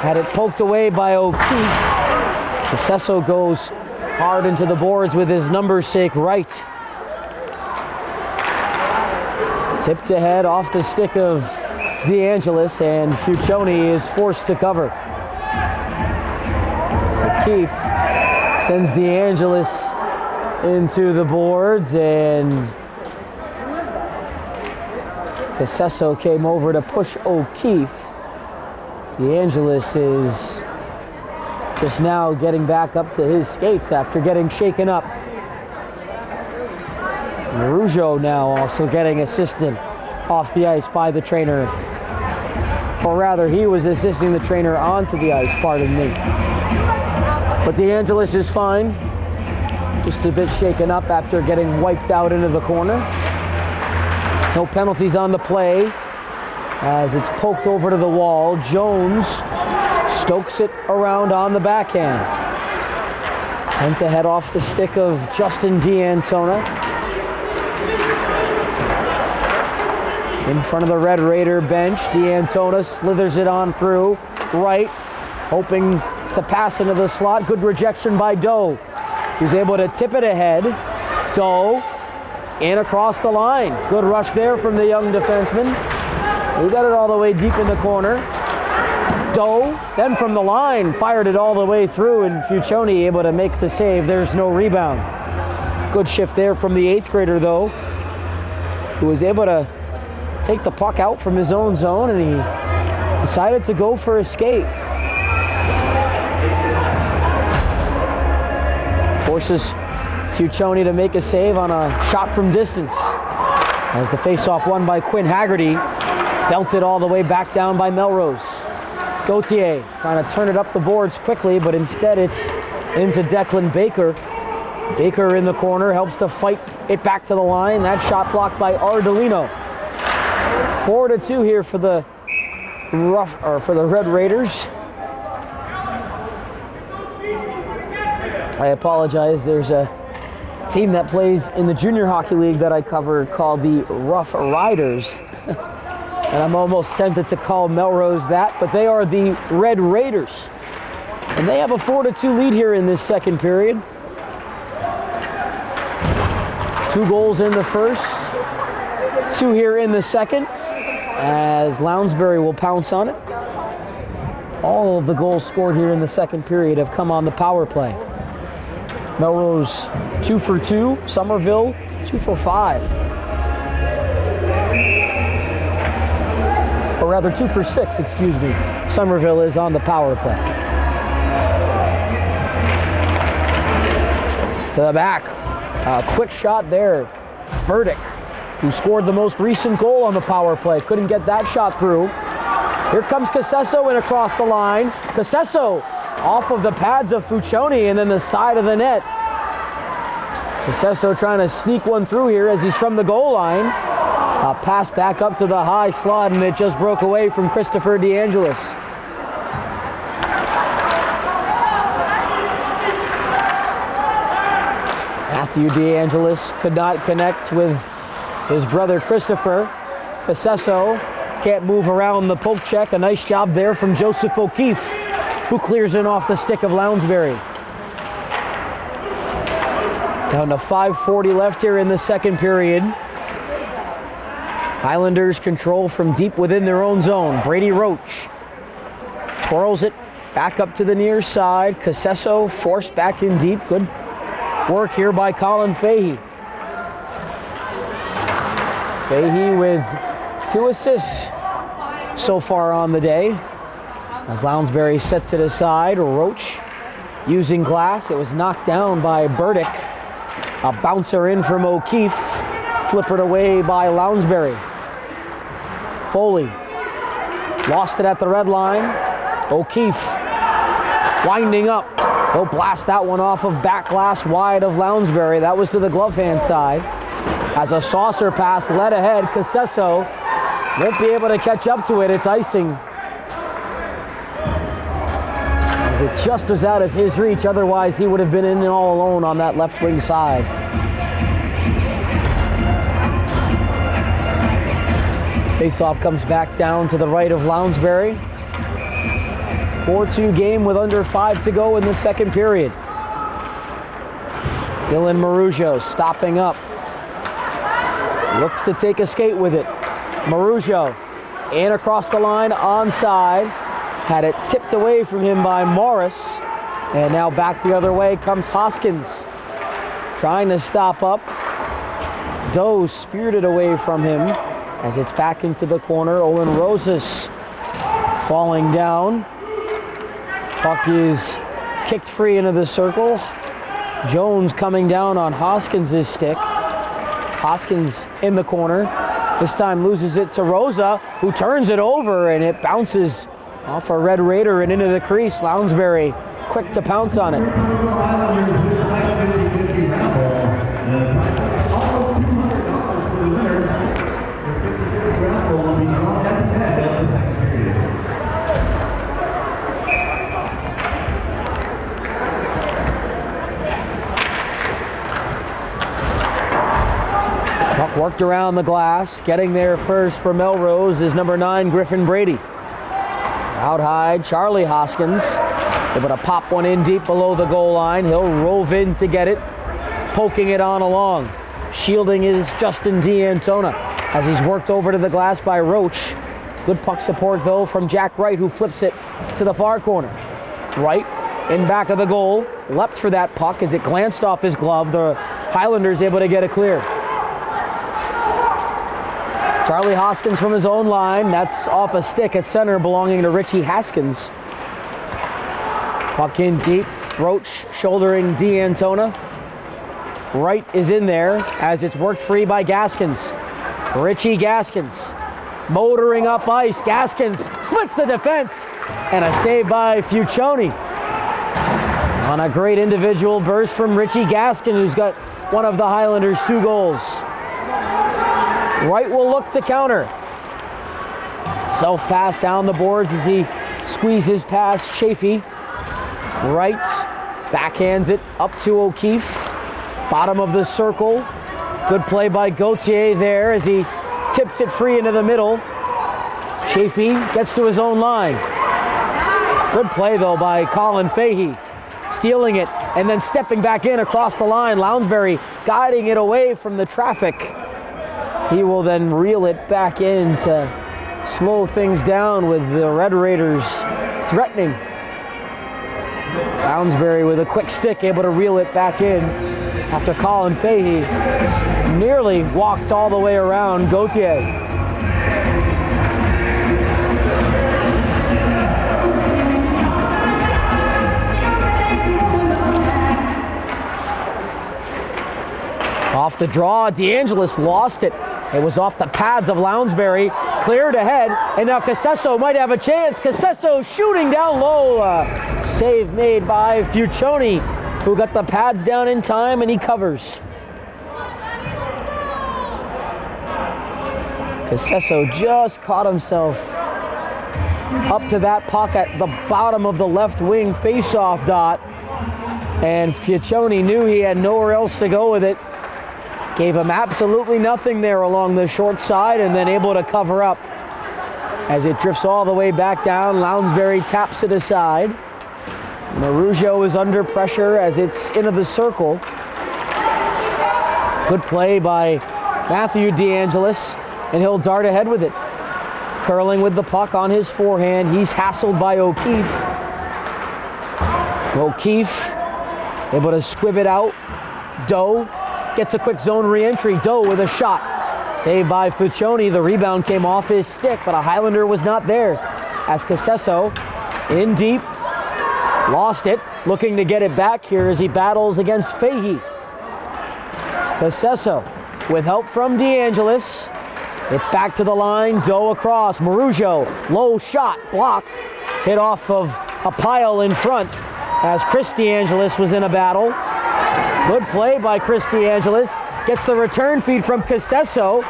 had it poked away by O'Keefe. Casesso goes hard into the boards with his number's sake right. Tipped ahead off the stick of DeAngelis, and Fuccione is forced to cover. O'Keefe sends DeAngelis into the boards, and Casesso came over to push O'Keefe. DeAngelis is just now getting back up to his skates after getting shaken up. Marujo now also getting assisted off the ice by the trainer. Or rather, he was assisting the trainer onto the ice, pardon me. But DeAngelis is fine. Just a bit shaken up after getting wiped out into the corner. No penalties on the play as it's poked over to the wall. Jones stokes it around on the backhand. Sent ahead off the stick of Justin D'Antona. In front of the Red Raider bench, D'Antona slithers it on through. Right, hoping to pass into the slot. Good rejection by Doe. He's able to tip it ahead. Doe in across the line. Good rush there from the young defenseman. He got it all the way deep in the corner. Doe, then from the line, fired it all the way through, and Fuccione able to make the save. There's no rebound. Good shift there from the 8th grader, though, who was able to take the puck out from his own zone, and he decided to go for a skate. Forces Fuccione to make a save on a shot from distance. As the faceoff won by Quinn Haggerty, belted all the way back down by Melrose. Gauthier trying to turn it up the boards quickly, but instead it's into Declan Baker. Baker in the corner helps to fight it back to the line. That shot blocked by Ardolino. 4-2 here for the Red Raiders. I apologize. There's a team that plays in the junior hockey league that I cover called the Rough Riders. And I'm almost tempted to call Melrose that, but they are the Red Raiders. And they have a 4-2 lead here in this second period. 2 goals in the first, 2 here in the second, as Lounsbury will pounce on it. All of the goals scored here in the second period have come on the power play. Melrose 2 for 2, Somerville 2 for 5. Or rather 2 for 6, excuse me. Somerville is on the power play. To the back, a quick shot there. Burdick, who scored the most recent goal on the power play, couldn't get that shot through. Here comes Casesso in across the line. Casesso off of the pads of Fuccione and then the side of the net. Casesso trying to sneak one through here as he's from the goal line. A pass back up to the high slot, and it just broke away from Christopher DeAngelis. Matthew DeAngelis could not connect with his brother Christopher. Casesso can't move around the poke check. A nice job there from Joseph O'Keefe, who clears in off the stick of Lounsbury. Down to 5:40 left here in the second period. Highlanders control from deep within their own zone. Brady Roach Twirls it back up to the near side. Casesso forced back in deep. Good work here by Colin Fahey. Fahey with 2 assists so far on the day. As Lounsbury sets it aside, Roach using glass. It was knocked down by Burdick. A bouncer in from O'Keefe. Flippered away by Lounsbury. Foley lost it at the red line. O'Keefe winding up. He'll blast that one off of back glass wide of Lounsbury. That was to the glove hand side. As a saucer pass led ahead, Casesso won't be able to catch up to it. It's icing. As it just was out of his reach. Otherwise, he would have been in all alone on that left wing side. Faceoff comes back down to the right of Lounsbury. 4-2 game with under 5 to go in the second period. Dylan Marujo stopping up. Looks to take a skate with it. Marujo in across the line, onside. Had it tipped away from him by Morris. And now back the other way comes Hoskins. Trying to stop up. Doe speared it away from him as it's back into the corner. Owen Rosas falling down. Puck is kicked free into the circle. Jones coming down on Hoskins' stick. Hoskins in the corner. This time loses it to Rosa, who turns it over, and it bounces off a Red Raider and into the crease. Lounsbury quick to pounce on it. Puck worked around the glass. Getting there first for Melrose is number 9, Griffin Brady. Out high, Charlie Hoskins. Able to pop one in deep below the goal line. He'll rove in to get it. Poking it on along. Shielding is Justin D'Antona as he's worked over to the glass by Roach. Good puck support though from Jack Wright, who flips it to the far corner. Wright in back of the goal. Leapt for that puck as it glanced off his glove. The Highlanders able to get it clear. Charlie Hoskins from his own line. That's off a stick at center belonging to Richie Haskins. Puck in deep. Roach shouldering D'Antona. Wright is in there as it's worked free by Gaskins. Richie Gaskins motoring up ice. Gaskins splits the defense. And a save by Fucioni. On a great individual burst from Richie Gaskin, who's got one of the Highlanders' 2 goals. Wright will look to counter. Self pass down the boards as he squeezes past Chafee. Wright backhands it up to O'Keefe. Bottom of the circle. Good play by Gauthier there as he tips it free into the middle. Chafee gets to his own line. Good play though by Colin Fahey. Stealing it and then stepping back in across the line. Lounsbury guiding it away from the traffic. He will then reel it back in to slow things down with the Red Raiders threatening. Lounsbury with a quick stick able to reel it back in after Colin Fahey nearly walked all the way around Gauthier. Off the draw, DeAngelis lost it. It was off the pads of Lounsbury, cleared ahead, and now Casesso might have a chance. Casesso shooting down low. Save made by Fucioni, who got the pads down in time, and he covers. Casesso just caught himself up to that puck at the bottom of the left wing face-off dot, and Fucioni knew he had nowhere else to go with it. Gave him absolutely nothing there along the short side and then able to cover up as it drifts all the way back down. Lounsbury taps it aside. Marujo is under pressure as it's into the circle. Good play by Matthew DeAngelis, and he'll dart ahead with it. curling with the puck on his forehand. He's hassled by O'Keefe. O'Keefe able to squib it out. Doe gets a quick zone re-entry. Doe with a shot. Saved by Fuccione. The rebound came off his stick, but a Highlander was not there. As Casesso in deep. Lost it. Looking to get it back here as he battles against Fahey. Casesso with help from DeAngelis. It's back to the line. Doe across. Marujo. Low shot. Blocked. Hit off of a pile in front as Chris DeAngelis was in a battle. Good play by Chris DeAngelis. Gets the return feed from Casesso.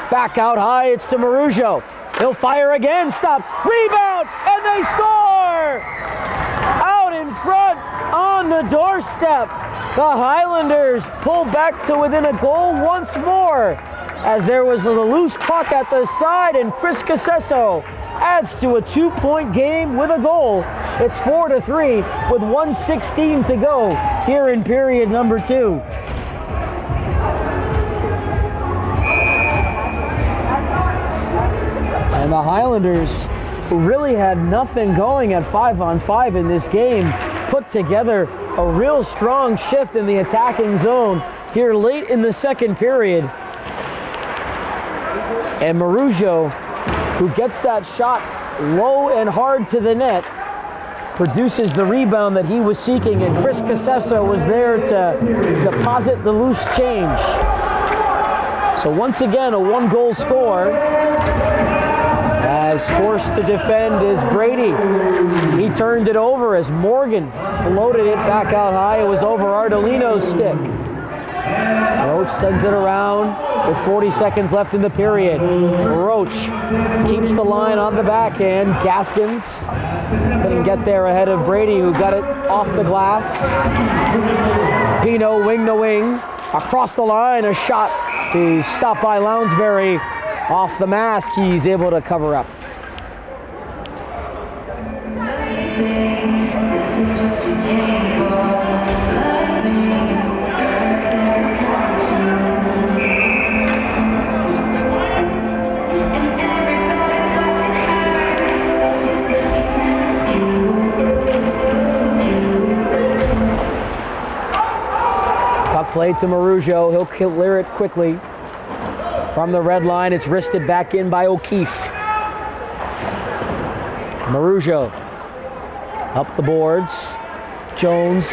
Back out high. It's to Marujo. He'll fire again. Stop. Rebound. And they score! Out in front on the doorstep. The Highlanders pull back to within a goal once more as there was a loose puck at the side, and Chris Casesso adds to a 2-point game with a goal. It's 4-3 with 1:16 to go here in period number 2. And the Highlanders, who really had nothing going at 5-on-5 in this game, put together a real strong shift in the attacking zone here late in the second period. And Marujo, who gets that shot low and hard to the net, produces the rebound that he was seeking, and Chris Casesso was there to deposit the loose change. So once again, a 1-goal score. As forced to defend is Brady. He turned it over as Morgan floated it back out high. It was over Ardolino's stick. Roach sends it around with 40 seconds left in the period. Roach keeps the line on the backhand. Gaskins couldn't get there ahead of Brady, who got it off the glass. Pino wing to wing. Across the line, a shot. He's stopped by Lounsbury. Off the mask, he's able to cover up. Puck played to Marujo. He'll clear it quickly. From the red line, it's wristed back in by O'Keefe. Marujo up the boards. Jones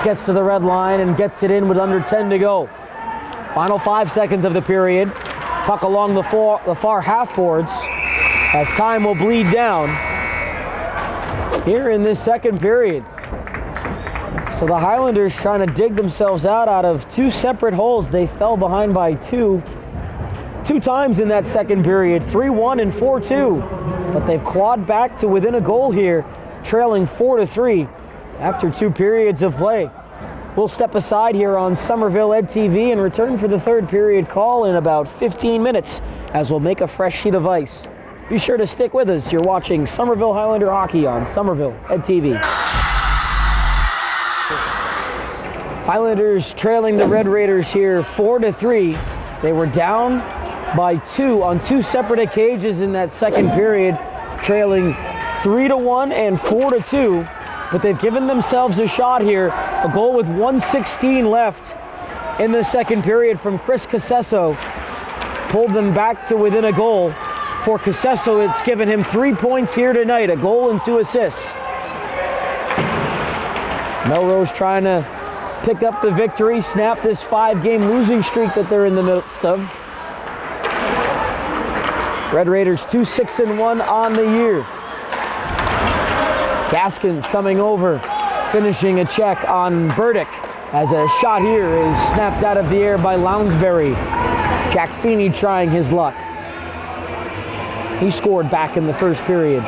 gets to the red line and gets it in with under 10 to go. Final 5 seconds of the period. Puck along the far half boards as time will bleed down here in this second period. So the Highlanders trying to dig themselves out of 2 separate holes. They fell behind by 2 times in that second period, 3-1 and 4-2. But they've clawed back to within a goal here, trailing 4-3 after 2 periods of play. We'll step aside here on Somerville Ed TV and return for the third period call in about 15 minutes as we'll make a fresh sheet of ice. Be sure to stick with us. You're watching Somerville Highlander Hockey on Somerville Ed TV. Highlanders trailing the Red Raiders here 4-3. They were down by 2 on 2 separate occasions in that second period, trailing 3-1 and 4-2. But they've given themselves a shot here. A goal with 1:16 left in the second period from Chris Casesso pulled them back to within a goal. For Casesso, it's given him 3 points here tonight, a goal and 2 assists. Melrose trying to pick up the victory, snap this 5-game losing streak that they're in the midst of. Red Raiders 2-6-1 on the year. Gaskins coming over, finishing a check on Burdick as a shot here is snapped out of the air by Lounsbury. Jack Feeney trying his luck. He scored back in the first period.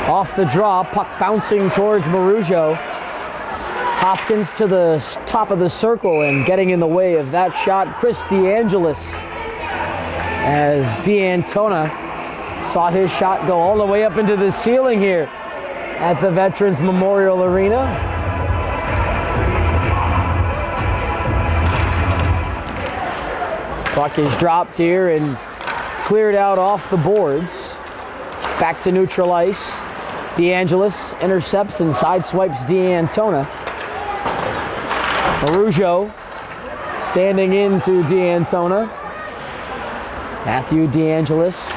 Off the draw, puck bouncing towards Marujo. Hoskins to the top of the circle and getting in the way of that shot, Chris DeAngelis. As D'Antona saw his shot go all the way up into the ceiling here at the Veterans Memorial Arena. Puck is dropped here and cleared out off the boards. Back to neutral ice. DeAngelis intercepts and sideswipes D'Antona. Araujo standing into D'Antona. Matthew DeAngelis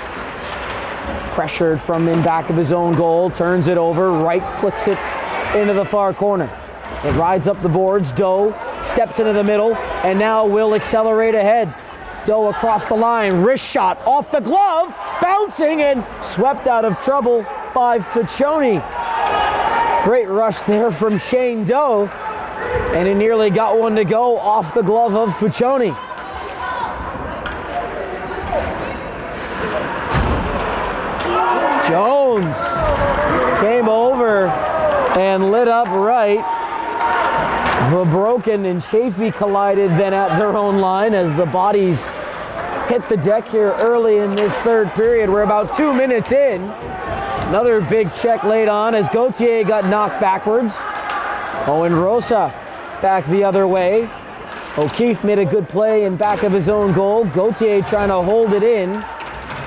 pressured from in back of his own goal, turns it over, right flicks it into the far corner. It rides up the boards. Doe steps into the middle and now will accelerate ahead. Doe across the line, wrist shot off the glove, bouncing and swept out of trouble by Ficcioni. Great rush there from Shane Doe, and he nearly got one to go off the glove of Ficcioni. Jones came over and lit up right. Verbroken and Chafee collided then at their own line as the bodies hit the deck here early in this third period. We're about 2 minutes in. Another big check laid on as Gauthier got knocked backwards. Owen Rosa back the other way. O'Keefe made a good play in back of his own goal. Gauthier trying to hold it in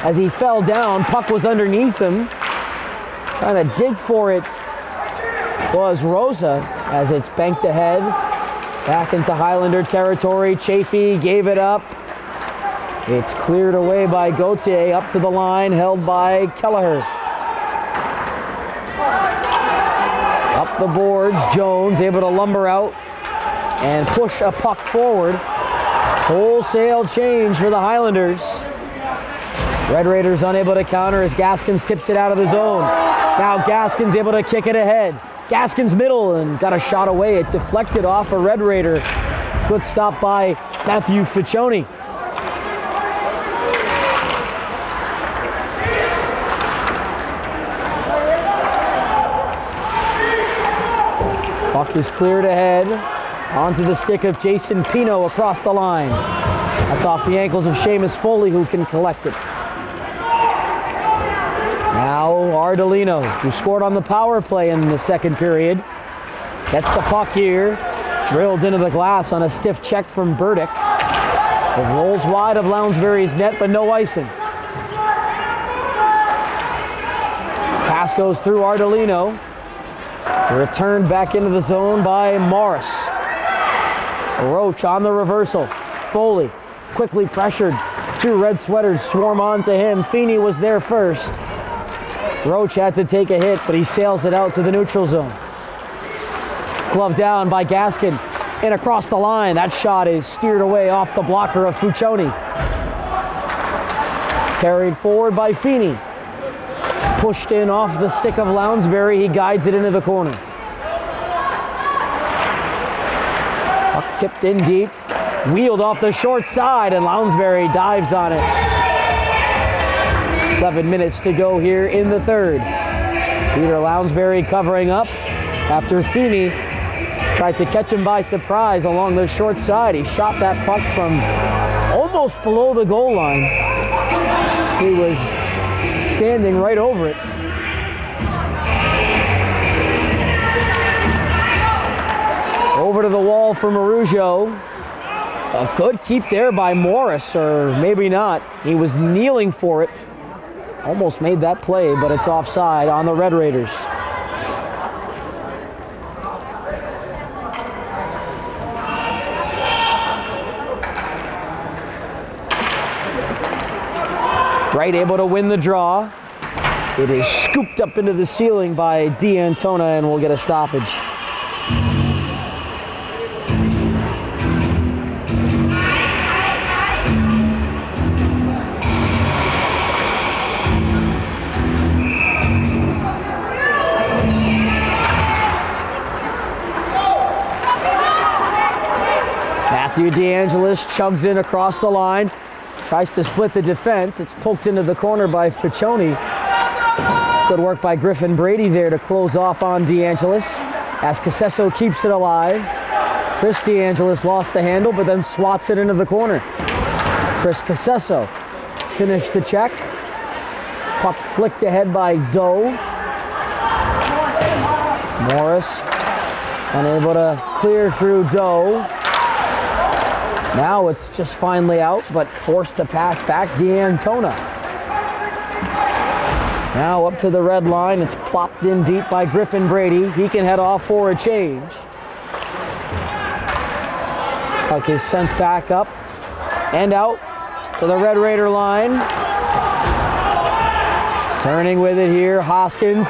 as he fell down. Puck was underneath him. Trying to dig for it was Rosa as it's banked ahead. Back into Highlander territory. Chafee gave it up. It's cleared away by Gauthier up to the line, held by Kelleher. Up the boards, Jones able to lumber out and push a puck forward. Wholesale change for the Highlanders. Red Raiders unable to counter as Gaskins tips it out of the zone. Now Gaskins able to kick it ahead. Gaskins middle and got a shot away. It deflected off a Red Raider. Good stop by Matthew Ficcioni. Puck is cleared ahead. Onto the stick of Jason Pino across the line. That's off the ankles of Seamus Foley, who can collect it. Now Ardolino, who scored on the power play in the second period, gets the puck here, drilled into the glass on a stiff check from Burdick. It rolls wide of Lounsbury's net, but no icing. Pass goes through Ardolino. Returned back into the zone by Morris. Roach on the reversal. Foley quickly pressured. Two red sweaters swarm onto him. Feeney was there first. Roach had to take a hit, but he sails it out to the neutral zone. Glove down by Gaskin and across the line. That shot is steered away off the blocker of Ficcioni. Carried forward by Feeney. Pushed in off the stick of Lounsbury. He guides it into the corner. Puck tipped in deep. Wheeled off the short side and Lounsbury dives on it. 11 minutes to go here in the third. Peter Lounsbury covering up after Feeney tried to catch him by surprise along the short side. He shot that puck from almost below the goal line. He was standing right over it. Over to the wall from Araujo. A good keep there by Morris, or maybe not. He was kneeling for it. Almost made that play, but it's offside on the Red Raiders. Wright able to win the draw. It is scooped up into the ceiling by D'Antona and will get a stoppage. Matthew DeAngelis chugs in across the line. Tries to split the defense. It's poked into the corner by Ficcioni. Good work by Griffin Brady there to close off on DeAngelis as Casesso keeps it alive. Chris DeAngelis lost the handle but then swats it into the corner. Chris Casesso finished the check. Puck flicked ahead by Doe. Morris unable to clear through Doe. Now it's just finally out, but forced to pass back. D'Antona. Now up to the red line. It's plopped in deep by Griffin Brady. He can head off for a change. Puck is sent back up and out to the Red Raider line. Turning with it here, Hoskins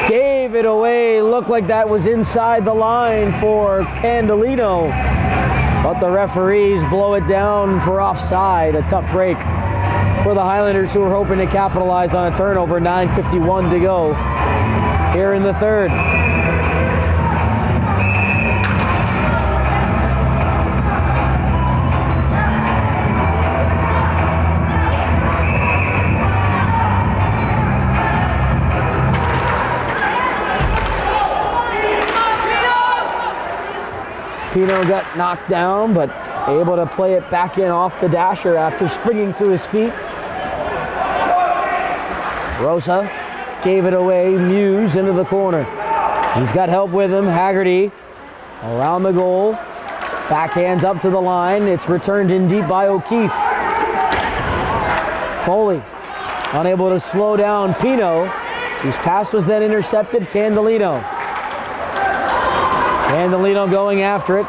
gave it away. Looked like that was inside the line for Candelino. But the referees blow it down for offside. A tough break for the Highlanders, who were hoping to capitalize on a turnover. 9:51 to go here in the third. Pino got knocked down, but able to play it back in off the dasher after springing to his feet. Rosa gave it away. Muse into the corner. He's got help with him. Haggerty around the goal. Backhands up to the line. It's returned in deep by O'Keefe. Foley unable to slow down Pino, whose pass was then intercepted. Candelino going after it.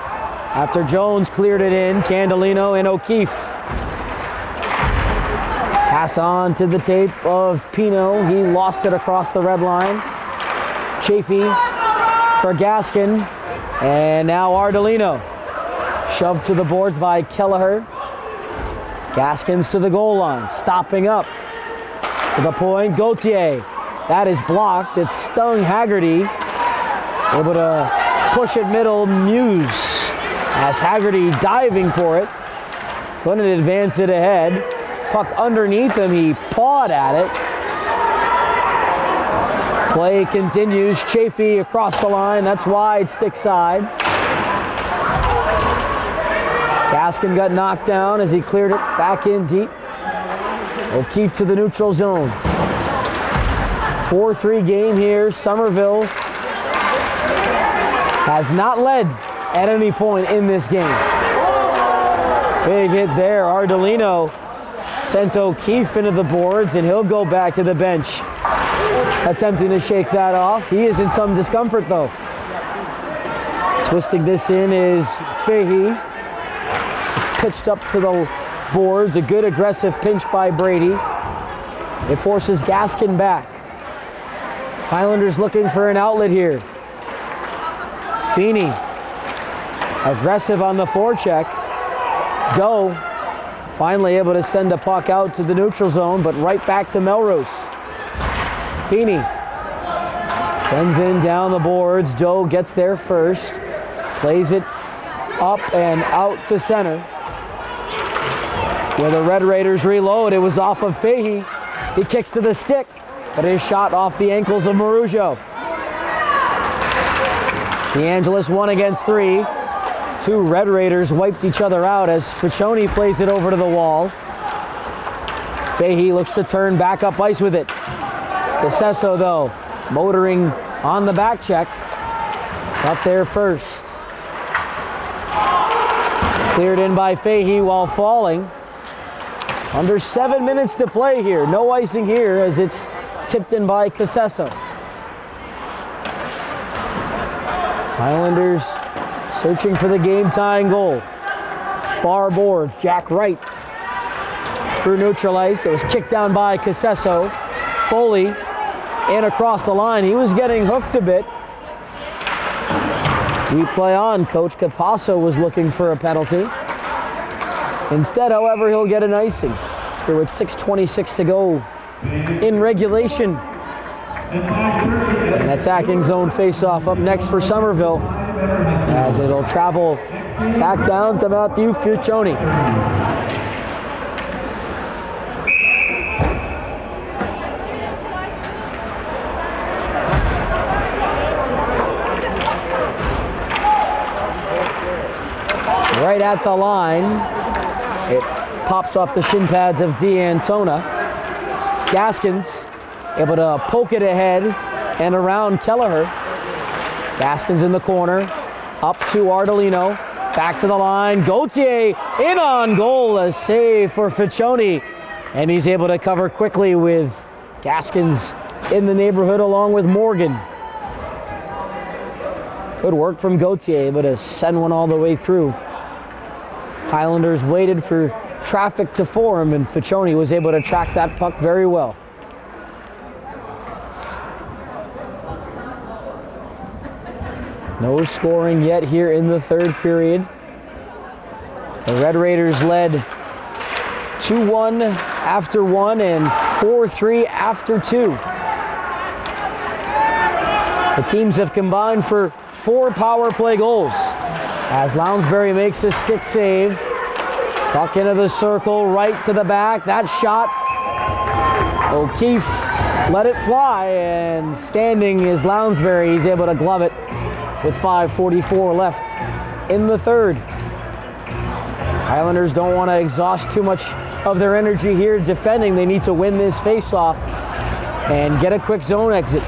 After Jones cleared it in, Candelino and O'Keefe. Pass on to the tape of Pino. He lost it across the red line. Chafee for Gaskin. And now Ardolino. Shoved to the boards by Kelleher. Gaskins to the goal line. Stopping up. To the point, Gauthier. That is blocked. It stung Haggerty. Able to push it middle, Muse. As Haggerty diving for it. Couldn't advance it ahead. Puck underneath him, he pawed at it. Play continues. Chafee across the line. That's wide, stick side. Gaskin got knocked down as he cleared it back in deep. O'Keefe to the neutral zone. 4-3 game here. Somerville has not led at any point in this game. Big hit there. Ardolino sent O'Keefe into the boards, and he'll go back to the bench, attempting to shake that off. He is in some discomfort, though. Twisting this in is Fahey. It's pitched up to the boards. A good aggressive pinch by Brady. It forces Gaskin back. Highlanders looking for an outlet here. Feeney, aggressive on the forecheck. Doe finally able to send a puck out to the neutral zone, but right back to Melrose. Feeney sends in down the boards. Doe gets there first. Plays it up and out to center. Where the Red Raiders reload, it was off of Fahey. He kicks to the stick, but his shot off the ankles of Marugio. DeAngelis 1 against 3. Two Red Raiders wiped each other out as Ficcioni plays it over to the wall. Fahey looks to turn back up ice with it. Casesso, though, motoring on the back check. Up there first. Cleared in by Fahey while falling. Under 7 minutes to play here. No icing here as it's tipped in by Casesso. Highlanders searching for the game-tying goal. Far boards, Jack Wright through neutral ice. It was kicked down by Casesso. Foley in across the line. He was getting hooked a bit. We play on. Coach Capasso was looking for a penalty. Instead, however, he'll get an icing. Here with 6:26 to go in regulation. An attacking zone face-off up next for Somerville, as it'll travel back down to Matthew Ficcioni. Right at the line, it pops off the shin pads of D'Antona. Gaskins able to poke it ahead and around Kelleher. Gaskins in the corner. Up to Ardolino. Back to the line. Gauthier in on goal. A save for Ficcioni. And he's able to cover quickly with Gaskins in the neighborhood along with Morgan. Good work from Gauthier, able to send one all the way through. Highlanders waited for traffic to form, and Ficcioni was able to track that puck very well. No scoring yet here in the third period. The Red Raiders led 2-1 after 1 and 4-3 after 2. The teams have combined for 4 power play goals. As Lounsbury makes a stick save. Puck into the circle, right to the back. That shot, O'Keefe let it fly, and standing is Lounsbury. He's able to glove it with 5:44 left in the third. Highlanders don't want to exhaust too much of their energy here defending. They need to win this face-off and get a quick zone exit.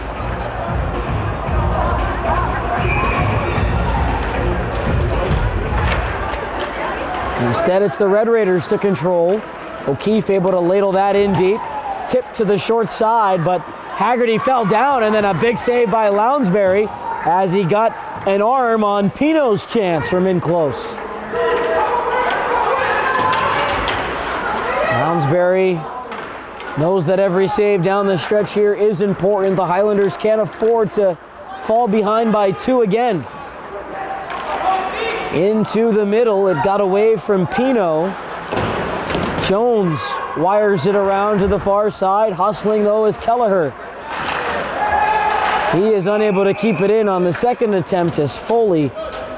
Instead, it's the Red Raiders to control. O'Keefe able to ladle that in deep. Tip to the short side, but Haggerty fell down, and then a big save by Lounsbury as he got an arm on Pino's chance from in close. Lounsbury knows that every save down the stretch here is important. The Highlanders can't afford to fall behind by 2 again. Into the middle, it got away from Pino. Jones wires it around to the far side. Hustling though is Kelleher. He is unable to keep it in on the second attempt as Foley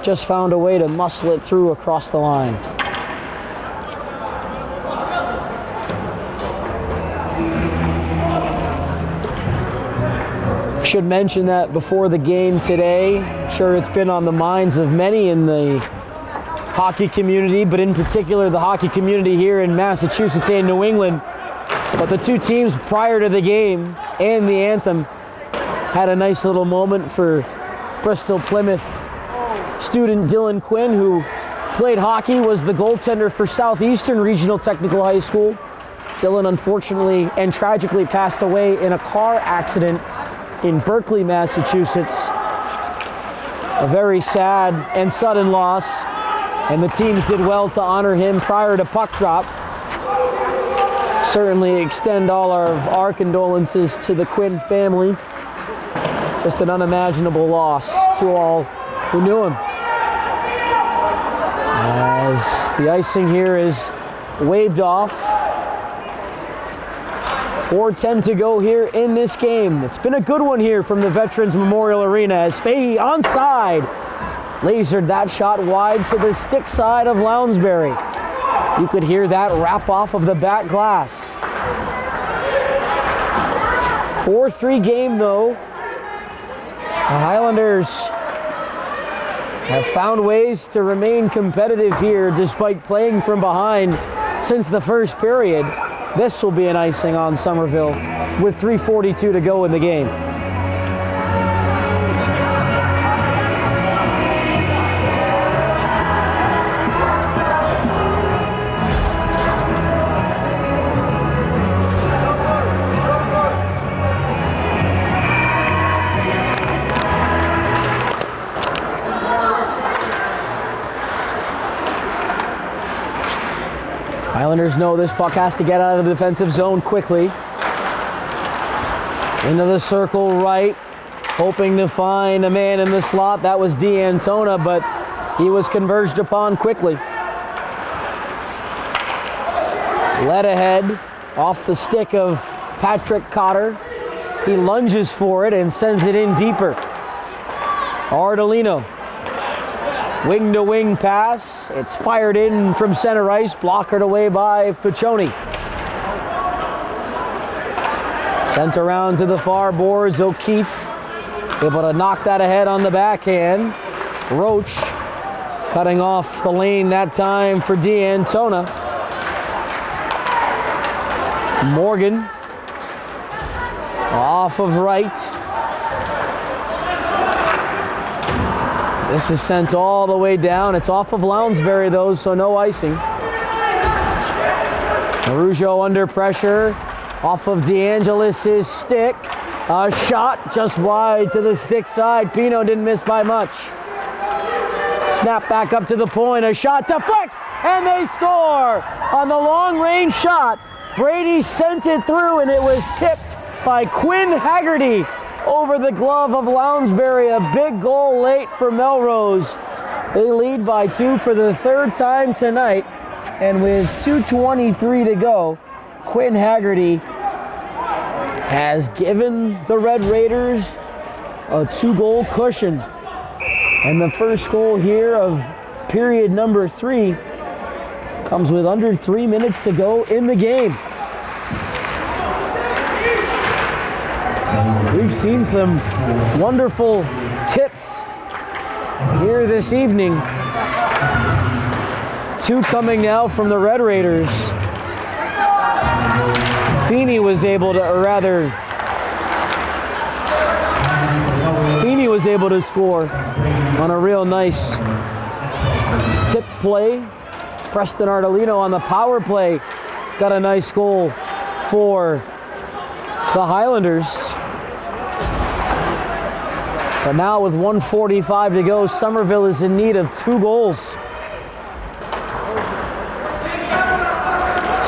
just found a way to muscle it through across the line. Should mention that before the game today, I'm sure it's been on the minds of many in the hockey community, but in particular the hockey community here in Massachusetts and New England. But the two teams prior to the game and the anthem had a nice little moment for Bristol Plymouth student Dylan Quinn, who played hockey, was the goaltender for Southeastern Regional Technical High School. Dylan unfortunately and tragically passed away in a car accident in Berkeley, Massachusetts. A very sad and sudden loss, and the teams did well to honor him prior to puck drop. Certainly extend all of our condolences to the Quinn family. Just an unimaginable loss to all who knew him. As the icing here is waved off. 4:10 to go here in this game. It's been a good one here from the Veterans Memorial Arena as Fahey onside lasered that shot wide to the stick side of Lounsbury. You could hear that wrap off of the back glass. 4-3 game though. The Highlanders have found ways to remain competitive here despite playing from behind since the first period. This will be an icing on Somerville with 3:42 to go in the game. Highlanders know this puck has to get out of the defensive zone quickly. Into the circle right, hoping to find a man in the slot. That was D'Antona, but he was converged upon quickly. Led ahead off the stick of Patrick Cotter. He lunges for it and sends it in deeper. Ardolino. Wing-to-wing pass. It's fired in from center ice, blockered away by Ficcioni. Sent around to the far boards, O'Keefe able to knock that ahead on the backhand. Roach cutting off the lane that time for D'Antona. Morgan off of right. This is sent all the way down. It's off of Lounsbury, though, so no icing. Aragao under pressure. Off of DeAngelis' stick. A shot just wide to the stick side. Pino didn't miss by much. Snap back up to the point. A shot deflects, and they score on the long-range shot. Brady sent it through, and it was tipped by Quinn Haggerty over the glove of Lounsbury. A big goal late for Melrose. They lead by 2 for the 3rd time tonight, and with 2:23 to go, Quinn Haggerty has given the Red Raiders a 2-goal cushion. And the first goal here of period number 3 comes with under 3 minutes to go in the game. We've seen some wonderful tips here this evening. 2 coming now from the Red Raiders. Feeney was able to score on a real nice tip play. Preston Ardolino on the power play got a nice goal for the Highlanders. But now with 1:45 to go, Somerville is in need of 2 goals.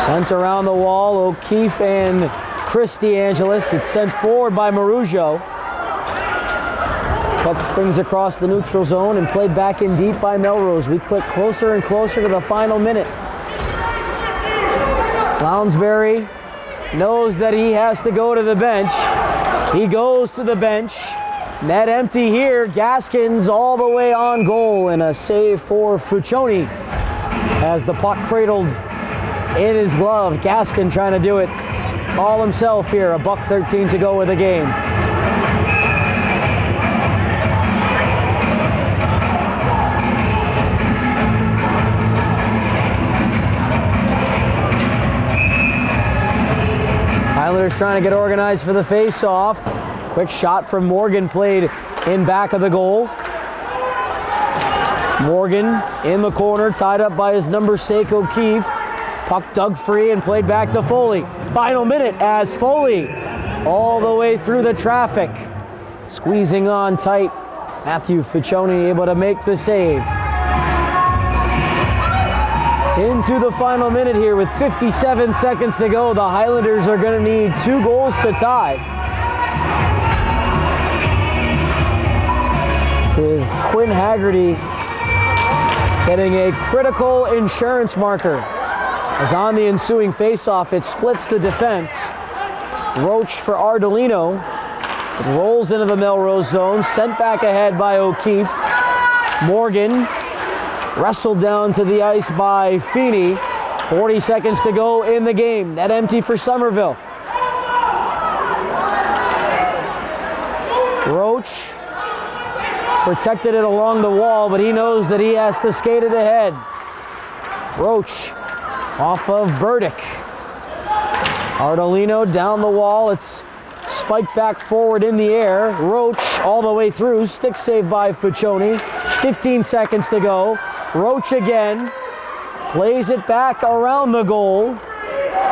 Sent around the wall, O'Keefe and Chris DeAngelis. It's sent forward by Aragao. Puck springs across the neutral zone and played back in deep by Melrose. We click closer and closer to the final minute. Lounsbury knows that he has to go to the bench. He goes to the bench. Net empty here. Gaskins all the way on goal, and a save for Fuccioni as the puck cradled in his glove. Gaskin trying to do it all himself here. $1:13 to go with the game. Highlanders trying to get organized for the face-off. Quick shot from Morgan played in back of the goal. Morgan in the corner, tied up by his number 6, O'Keefe. Puck dug free and played back to Foley. Final minute as Foley all the way through the traffic. Squeezing on tight. Matthew Fuccioni able to make the save. Into the final minute here with 57 seconds to go. The Highlanders are going to need 2 goals to tie. With Quinn Haggerty getting a critical insurance marker. As on the ensuing faceoff, it splits the defense. Roach for Ardolino. It rolls into the Melrose zone, sent back ahead by O'Keefe. Morgan wrestled down to the ice by Feeney. 40 seconds to go in the game. Net empty for Somerville. Roach protected it along the wall, but he knows that he has to skate it ahead. Roach off of Burdick. Ardolino down the wall. It's spiked back forward in the air. Roach all the way through. Stick save by Fuccioni. 15 seconds to go. Roach again. Plays it back around the goal.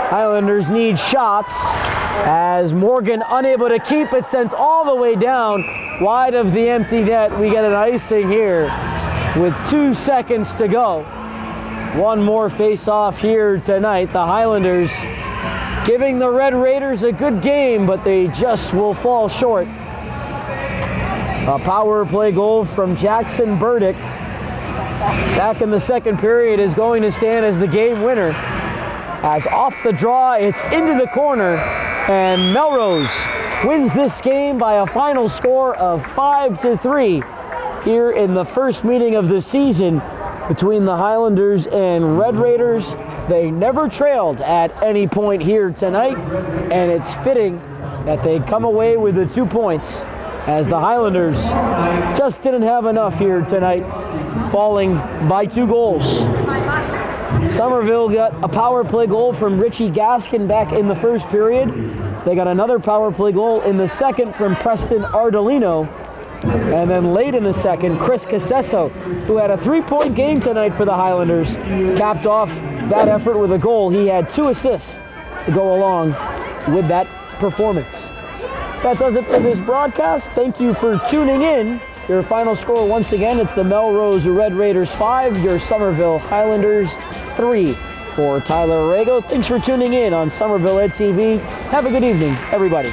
Highlanders need shots as Morgan unable to keep it, sent all the way down wide of the empty net. We get an icing here with 2 seconds to go. One more face-off here tonight. The Highlanders giving the Red Raiders a good game, but they just will fall short. A power play goal from Jackson Burdick back in the second period is going to stand as the game winner. As off the draw, it's into the corner, and Melrose wins this game by a final score of 5-3 here in the first meeting of the season between the Highlanders and Red Raiders. They never trailed at any point here tonight, and it's fitting that they come away with the 2 points as the Highlanders just didn't have enough here tonight, falling by 2 goals. Somerville got a power play goal from Richie Gaskin back in the first period. They got another power play goal in the second from Preston Ardolino. And then late in the second, Chris Casesso, who had a 3-point game tonight for the Highlanders, capped off that effort with a goal. He had 2 assists to go along with that performance. That does it for this broadcast. Thank you for tuning in. Your final score, once again, it's the Melrose Red Raiders 5, your Somerville Highlanders 3. For Tyler Aragao, thanks for tuning in on Somerville Ed TV. Have a good evening, everybody.